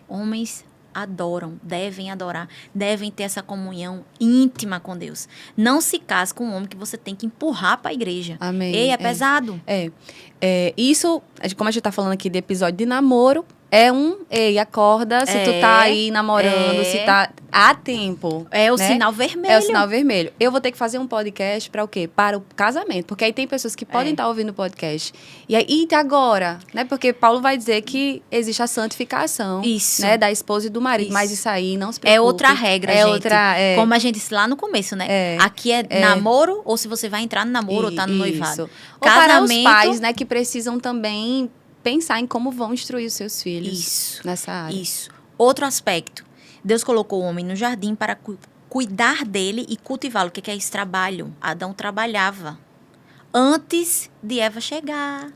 Homens adoram, devem ter essa comunhão íntima com Deus. Não se case com um homem que você tem que empurrar para a igreja. Amém. Ei, é pesado. Isso, como a gente tá falando aqui de episódio de namoro, ei, acorda, se tu tá aí namorando, se tá há tempo. É o né? sinal vermelho. É o sinal vermelho. Eu vou ter que fazer um podcast para o quê? Para o casamento. Porque aí tem pessoas que podem estar ouvindo o podcast. E aí, e agora? Né? Porque Paulo vai dizer que existe a santificação. Isso. Né? Da esposa e do marido. Mas isso aí, não se preocupe. É outra regra, gente. Como a gente disse lá no começo, né? Aqui é namoro, ou se você vai entrar no namoro, ou tá no noivado. Ou para os pais, né? Que precisam também pensar em como vão instruir os seus filhos nessa área. Isso. Outro aspecto. Deus colocou o homem no jardim para cuidar dele e cultivá-lo. O que é esse trabalho? Adão trabalhava antes de Eva chegar.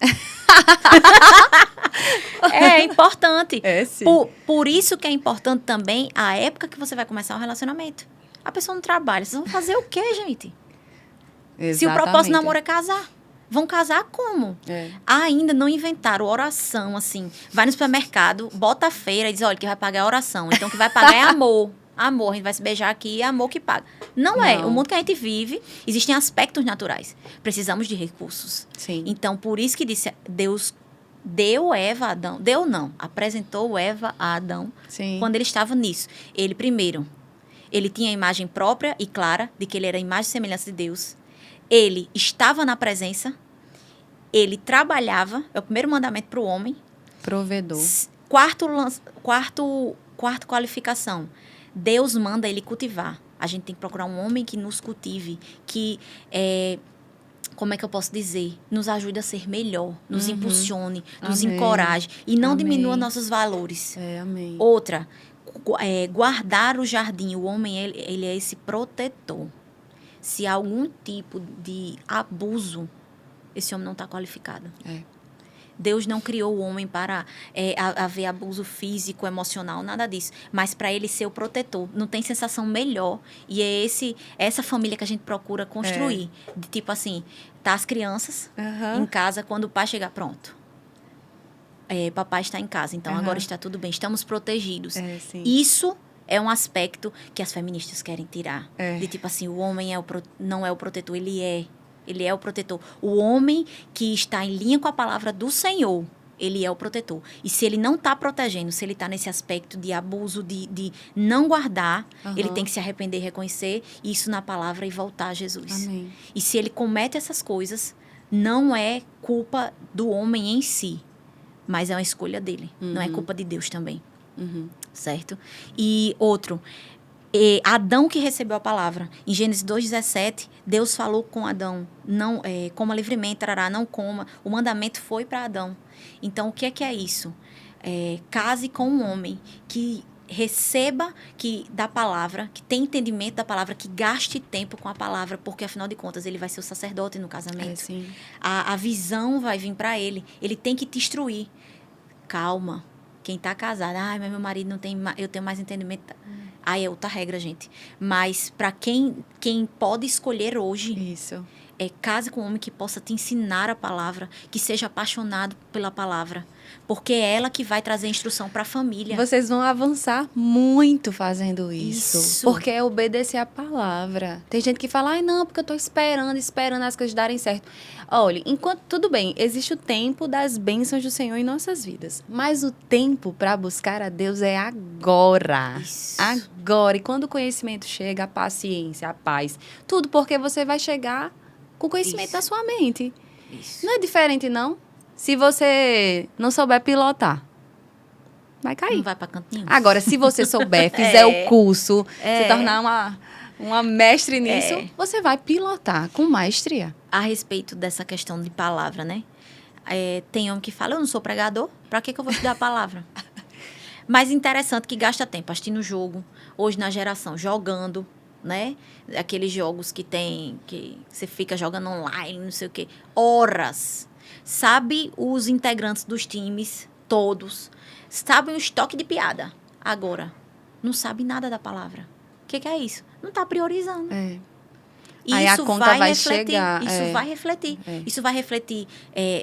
É importante. Sim. Por isso que é importante também a época que você vai começar um relacionamento. A pessoa não trabalha. Vocês vão fazer o quê, gente? Exatamente. Se o propósito do namoro é casar. Vão casar como? Ainda não inventaram oração, assim. Vai no supermercado, bota a feira e diz, olha, que vai pagar é oração. Então, o que vai pagar é amor. Amor, a gente vai se beijar aqui, é amor que paga. Não é. O mundo que a gente vive, existem aspectos naturais. Precisamos de recursos. Sim. Então, por isso que disse, Deus deu Eva a Adão. Deu não, apresentou Eva a Adão. Sim. Quando ele estava nisso. Ele, primeiro, ele tinha a imagem própria e clara de que ele era a imagem e semelhança de Deus. Ele estava na presença, ele trabalhava, é o primeiro mandamento para o homem. Provedor. Quarto qualificação, Deus manda ele cultivar. A gente tem que procurar um homem que nos cultive, que, como é que eu posso dizer, nos ajude a ser melhor, nos impulsione, nos encoraje e não diminua nossos valores. Amém. Outra, guardar o jardim. O homem, ele é esse protetor. Se há algum tipo de abuso, esse homem não está qualificado. Deus não criou o homem para haver abuso físico, emocional, nada disso. Mas para ele ser o protetor. Não tem sensação melhor. E é essa família que a gente procura construir. De tipo assim, tá as crianças em casa, quando o pai chegar, pronto. Papai está em casa, então agora está tudo bem. Estamos protegidos. Isso é um aspecto que as feministas querem tirar. De tipo assim, o homem não é o protetor, ele é o protetor. O homem que está em linha com a palavra do Senhor, ele é o protetor. E se ele não está protegendo, se ele está nesse aspecto de abuso, de não guardar, ele tem que se arrepender, reconhecer isso na palavra e voltar a Jesus. Amém. E se ele comete essas coisas, não é culpa do homem em si, mas é uma escolha dele. Não é culpa de Deus também. Certo? E outro, Adão que recebeu a palavra. Em Gênesis 2,17, Deus falou com Adão, não coma livremente, não coma. O mandamento foi para Adão. Então, o que é isso? Case com um homem que receba da palavra, que tem entendimento da palavra, que gaste tempo com a palavra, porque, afinal de contas, ele vai ser o sacerdote no casamento. A visão vai vir para ele. Ele tem que te instruir. Calma. Quem está casado, mas meu marido não tem, eu tenho mais entendimento. Aí é outra regra, gente. Mas para quem pode escolher hoje, Isso. case com um homem que possa te ensinar a palavra, que seja apaixonado pela palavra. Porque é ela que vai trazer instrução para a família. Vocês vão avançar muito fazendo isso. Isso. Porque é obedecer a palavra. Tem gente que fala, ai não, porque eu tô esperando as coisas darem certo. Olha, enquanto, tudo bem, existe o tempo das bênçãos do Senhor em nossas vidas. Mas o tempo para buscar a Deus é agora. Isso. Agora. E quando o conhecimento chega, a paciência, a paz. Tudo porque você vai chegar com conhecimento Isso. da sua mente. Isso. Não é diferente, não? Se você não souber pilotar, vai cair. Não vai para canto nenhum. Agora, se você souber, fizer o curso, se tornar uma mestre nisso, você vai pilotar com maestria. A respeito dessa questão de palavra, né? Tem homem que fala, eu não sou pregador, para que eu vou estudar a palavra? Mas interessante que gasta tempo assistindo o jogo, hoje na geração, jogando, né? Aqueles jogos que você fica jogando online, não sei o quê. Horas. Sabe os integrantes dos times, todos. Sabem o estoque de piada. Agora, não sabe nada da palavra. O que é isso? Não está priorizando. É. E Aí a isso conta vai refletir, chegar. Isso vai refletir. É. Isso vai refletir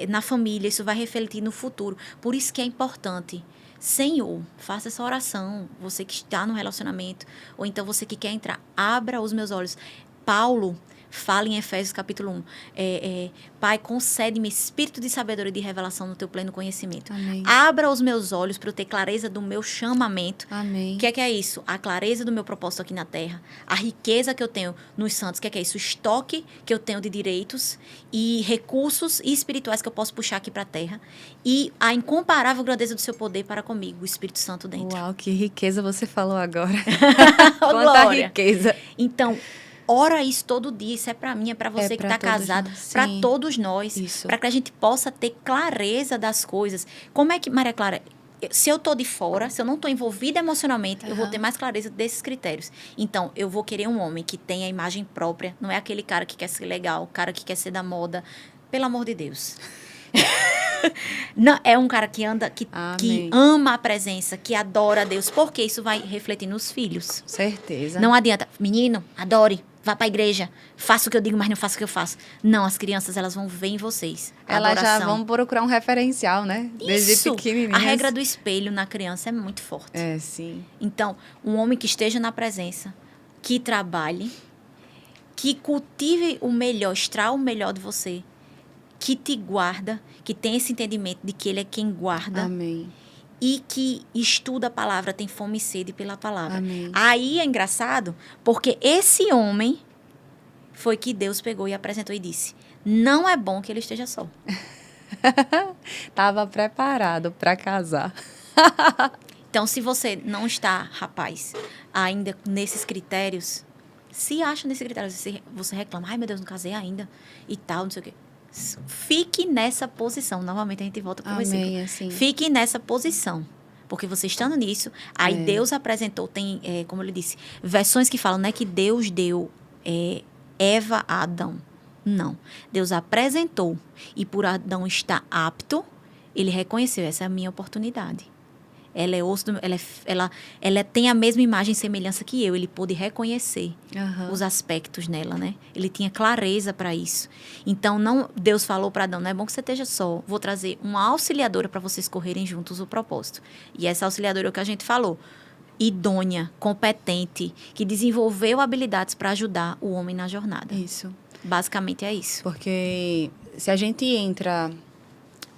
na família, isso vai refletir no futuro. Por isso que é importante. Senhor, faça essa oração. Você que está no relacionamento, ou então você que quer entrar, abra os meus olhos. Paulo fala em Efésios capítulo 1. Pai, concede-me espírito de sabedoria e de revelação no teu pleno conhecimento. Amém. Abra os meus olhos para eu ter clareza do meu chamamento. Amém. O que é isso? A clareza do meu propósito aqui na terra. A riqueza que eu tenho nos santos. O que é isso? O estoque que eu tenho de direitos e recursos espirituais que eu posso puxar aqui para a terra. E a incomparável grandeza do seu poder para comigo, o Espírito Santo dentro. Uau, que riqueza você falou agora. Ô, Quanta Glória. riqueza. Então, ora isso todo dia. Isso é para mim, é para você que pra está todos casado, nós. para Sim. todos nós. Isso. Para que a gente possa ter clareza das coisas. Como é que, Maria Clara, se eu tô de fora, se eu não tô envolvida emocionalmente, eu vou ter mais clareza desses critérios. Então, eu vou querer um homem que tenha a imagem própria. Não é aquele cara que quer ser legal, o cara que quer ser da moda. Pelo amor de Deus. Não, é um cara que anda, que ama a presença, que adora a Deus, porque isso vai refletir nos filhos. Certeza. Não adianta, menino, adore, vá para a igreja, faça o que eu digo, mas não faça o que eu faço. Não, as crianças, elas vão ver em vocês a Elas já adoração. vão procurar um referencial, né? Desde Isso, pequenininhas. a regra do espelho na criança é muito forte. É, sim. Então, um homem que esteja na presença, que trabalhe, que cultive o melhor, extraia o melhor de você, que te guarda, que tem esse entendimento de que ele é quem guarda. Amém. E que estuda a palavra, tem fome e sede pela palavra. Amém. Aí é engraçado, porque esse homem foi que Deus pegou e apresentou e disse, não é bom que ele esteja só. Tava preparado para casar. Então, se você não está, rapaz, ainda nesses critérios, se acha nesses critérios, você reclama, ai meu Deus, não casei ainda e tal, não sei o quê. Fique nessa posição. Novamente, a gente volta para o versículo. Assim. Fique nessa posição. Porque você estando nisso, aí Deus apresentou, tem, como ele disse, versões que falam, não é que Deus deu Eva a Adão. Não. Deus apresentou. E por Adão estar apto, ele reconheceu, essa é a minha oportunidade. Ela é osso, ela tem a mesma imagem e semelhança que eu. Ele pôde reconhecer os aspectos nela, né? Ele tinha clareza para isso. Então, Deus falou para Adão, não é bom que você esteja só. Vou trazer uma auxiliadora para vocês correrem juntos o propósito. E essa auxiliadora é o que a gente falou. Idônea, competente, que desenvolveu habilidades para ajudar o homem na jornada. Isso. Basicamente é isso. Porque se a gente entra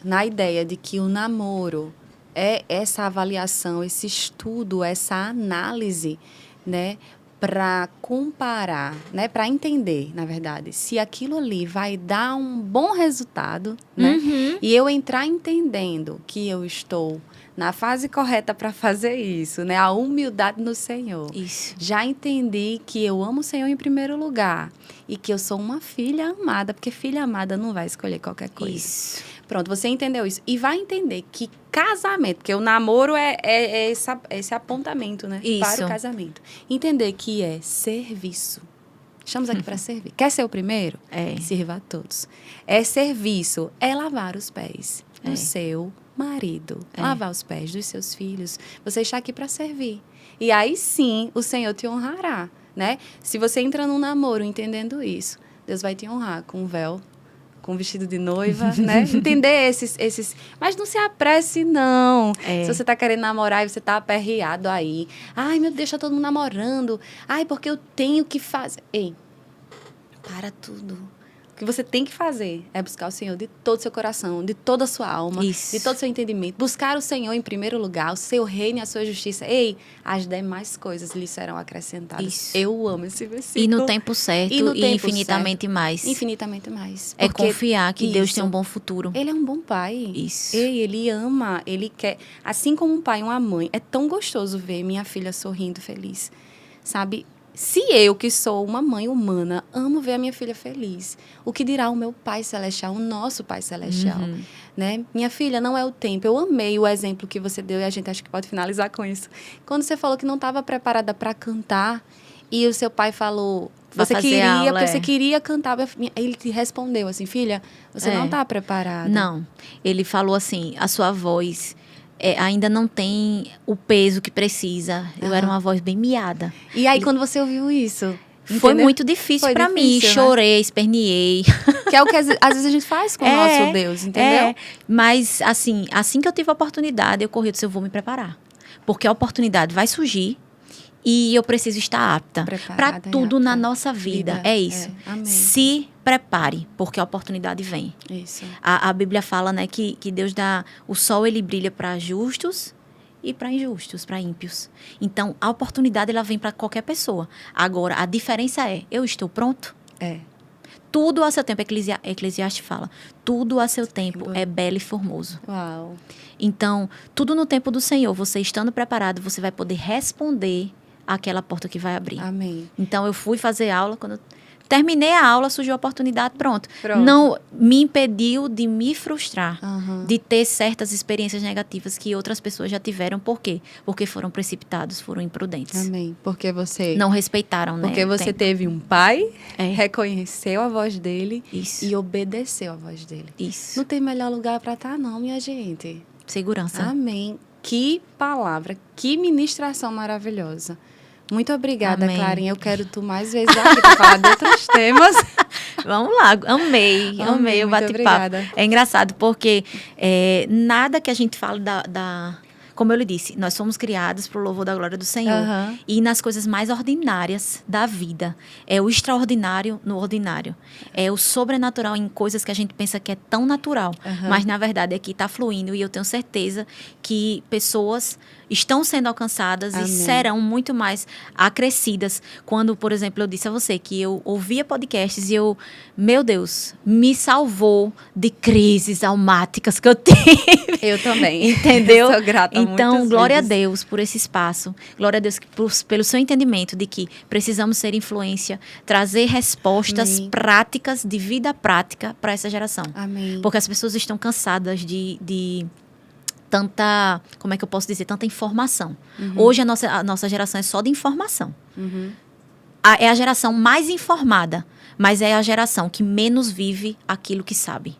na ideia de que o namoro é essa avaliação, esse estudo, essa análise, né, para comparar, né, para entender, na verdade, se aquilo ali vai dar um bom resultado, né, e eu entrar entendendo que eu estou na fase correta para fazer isso, né, a humildade no Senhor. Isso. Já entendi que eu amo o Senhor em primeiro lugar e que eu sou uma filha amada, porque filha amada não vai escolher qualquer coisa. Isso. Pronto, você entendeu isso. E vai entender que casamento, porque o namoro é esse apontamento, né? Isso. Para o casamento. Entender que é serviço. Estamos aqui para servir. Quer ser o primeiro? É. Sirva a todos. É serviço, é lavar os pés. No seu, marido, lavar os pés dos seus filhos, você está aqui para servir. E aí sim, o Senhor te honrará, né? Se você entra num namoro entendendo isso, Deus vai te honrar com um véu, com um vestido de noiva, né? Entender esses... Mas não se apresse, não. Se você tá querendo namorar e você tá aperreado aí. Ai, meu Deus, deixa todo mundo namorando. Ai, porque eu tenho que fazer... Ei, para tudo. O que você tem que fazer é buscar o Senhor de todo o seu coração, de toda a sua alma, de todo o seu entendimento. Buscar o Senhor em primeiro lugar, o seu reino e a sua justiça. Ei, as demais coisas lhe serão acrescentadas. Isso. Eu amo esse versículo. E no tempo certo e infinitamente mais. Infinitamente mais. É confiar que Deus tem um bom futuro. Ele é um bom pai. Isso. Ei, ele ama, ele quer. Assim como um pai e uma mãe, é tão gostoso ver minha filha sorrindo, feliz. Sabe? Se eu, que sou uma mãe humana, amo ver a minha filha feliz, o que dirá o meu Pai Celestial, o nosso Pai Celestial, né? Minha filha, não é o tempo. Eu amei o exemplo que você deu e a gente acho que pode finalizar com isso. Quando você falou que não estava preparada para cantar e o seu pai falou, você queria cantar, ele te respondeu assim, filha, você não está preparada. Não, ele falou assim, a sua voz... ainda não tem o peso que precisa. Eu era uma voz bem miada. E aí, quando você ouviu isso? Foi muito difícil para mim. Né? Chorei, esperneei. Que é o que às vezes a gente faz com o nosso Deus, entendeu? Mas, assim que eu tive a oportunidade, eu corri e disse, eu vou me preparar. Porque a oportunidade vai surgir e eu preciso estar apta para tudo na nossa vida. É isso. Amém. Se prepare, porque a oportunidade vem. Isso. A Bíblia fala, né, que Deus dá... O sol, ele brilha para justos e para injustos, para ímpios. Então, a oportunidade, ela vem para qualquer pessoa. Agora, a diferença é, eu estou pronto? Tudo a seu tempo. Eclesiastes fala, tudo a seu tempo é belo e formoso. Uau. Então, tudo no tempo do Senhor. Você estando preparado, você vai poder responder àquela porta que vai abrir. Amém. Então, eu fui fazer aula, quando eu terminei a aula, surgiu a oportunidade, pronto. Não me impediu de me frustrar, de ter certas experiências negativas que outras pessoas já tiveram. Por quê? Porque foram precipitados, foram imprudentes. Amém. Porque você... não respeitaram, né? Porque você teve um pai, reconheceu a voz dele e obedeceu a voz dele. Isso. Não tem melhor lugar para estar, não, minha gente. Segurança. Amém. Que palavra, que ministração maravilhosa. Muito obrigada, Amém. Clarinha. Eu quero tu mais vezes aqui para falar de outros temas. Vamos lá, amei o bate-papo. É engraçado, porque nada que a gente fala como eu lhe disse, nós somos criados para o louvor da glória do Senhor. E nas coisas mais ordinárias da vida. É o extraordinário no ordinário. É o sobrenatural em coisas que a gente pensa que é tão natural. Mas, na verdade, aqui está fluindo. E eu tenho certeza que pessoas estão sendo alcançadas e serão muito mais acrescidas. Quando, por exemplo, eu disse a você que eu ouvia podcasts e meu Deus, me salvou de crises almáticas que eu tive. Eu também. Entendeu? Eu sou grata. Então, glória a Deus por esse espaço. Glória a Deus pelo seu entendimento de que precisamos ser influência, trazer respostas práticas, de vida prática para essa geração. Amém. Porque as pessoas estão cansadas de tanta, como é que eu posso dizer, tanta informação. Hoje a nossa geração é só de informação. É a geração mais informada, mas é a geração que menos vive aquilo que sabe.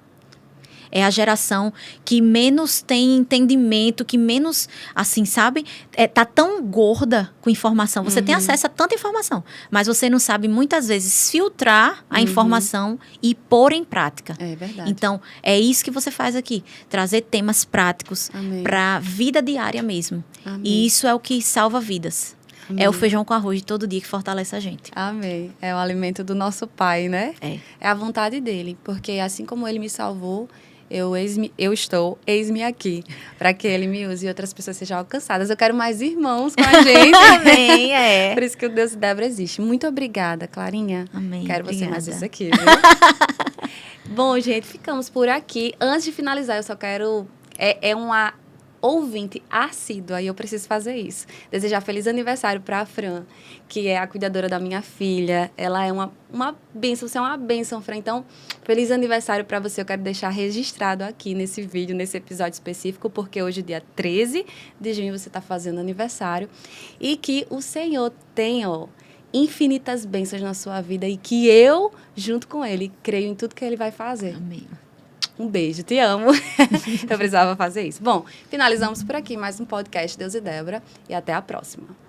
É a geração que menos tem entendimento, que menos, assim, sabe? Tá tão gorda com informação. Você tem acesso a tanta informação, mas você não sabe, muitas vezes, filtrar a informação e pôr em prática. É verdade. Então, é isso que você faz aqui. Trazer temas práticos para a vida diária mesmo. Amém. E isso é o que salva vidas. Amém. É o feijão com arroz de todo dia que fortalece a gente. Amém. É o alimento do nosso Pai, né? É a vontade dele. Porque assim como ele me salvou, eis-me aqui, para que ele me use e outras pessoas sejam alcançadas. Eu quero mais irmãos com a gente. Amém, Por isso que o Deus de Débora existe. Muito obrigada, Clarinha. Amém. Quero Obrigada. você mais vezes aqui, viu? Bom, gente, ficamos por aqui. Antes de finalizar, eu só quero... É uma ouvinte assídua, e eu preciso fazer isso. Desejar feliz aniversário para a Fran, que é a cuidadora da minha filha. Ela é uma bênção, você é uma bênção, Fran. Então, feliz aniversário para você. Eu quero deixar registrado aqui nesse vídeo, nesse episódio específico, porque hoje, dia 13 de junho, você está fazendo aniversário. E que o Senhor tenha, infinitas bênçãos na sua vida e que eu, junto com Ele, creio em tudo que Ele vai fazer. Amém. Um beijo, te amo. Eu precisava fazer isso. Bom, finalizamos por aqui mais um podcast Deus e Débora e até a próxima.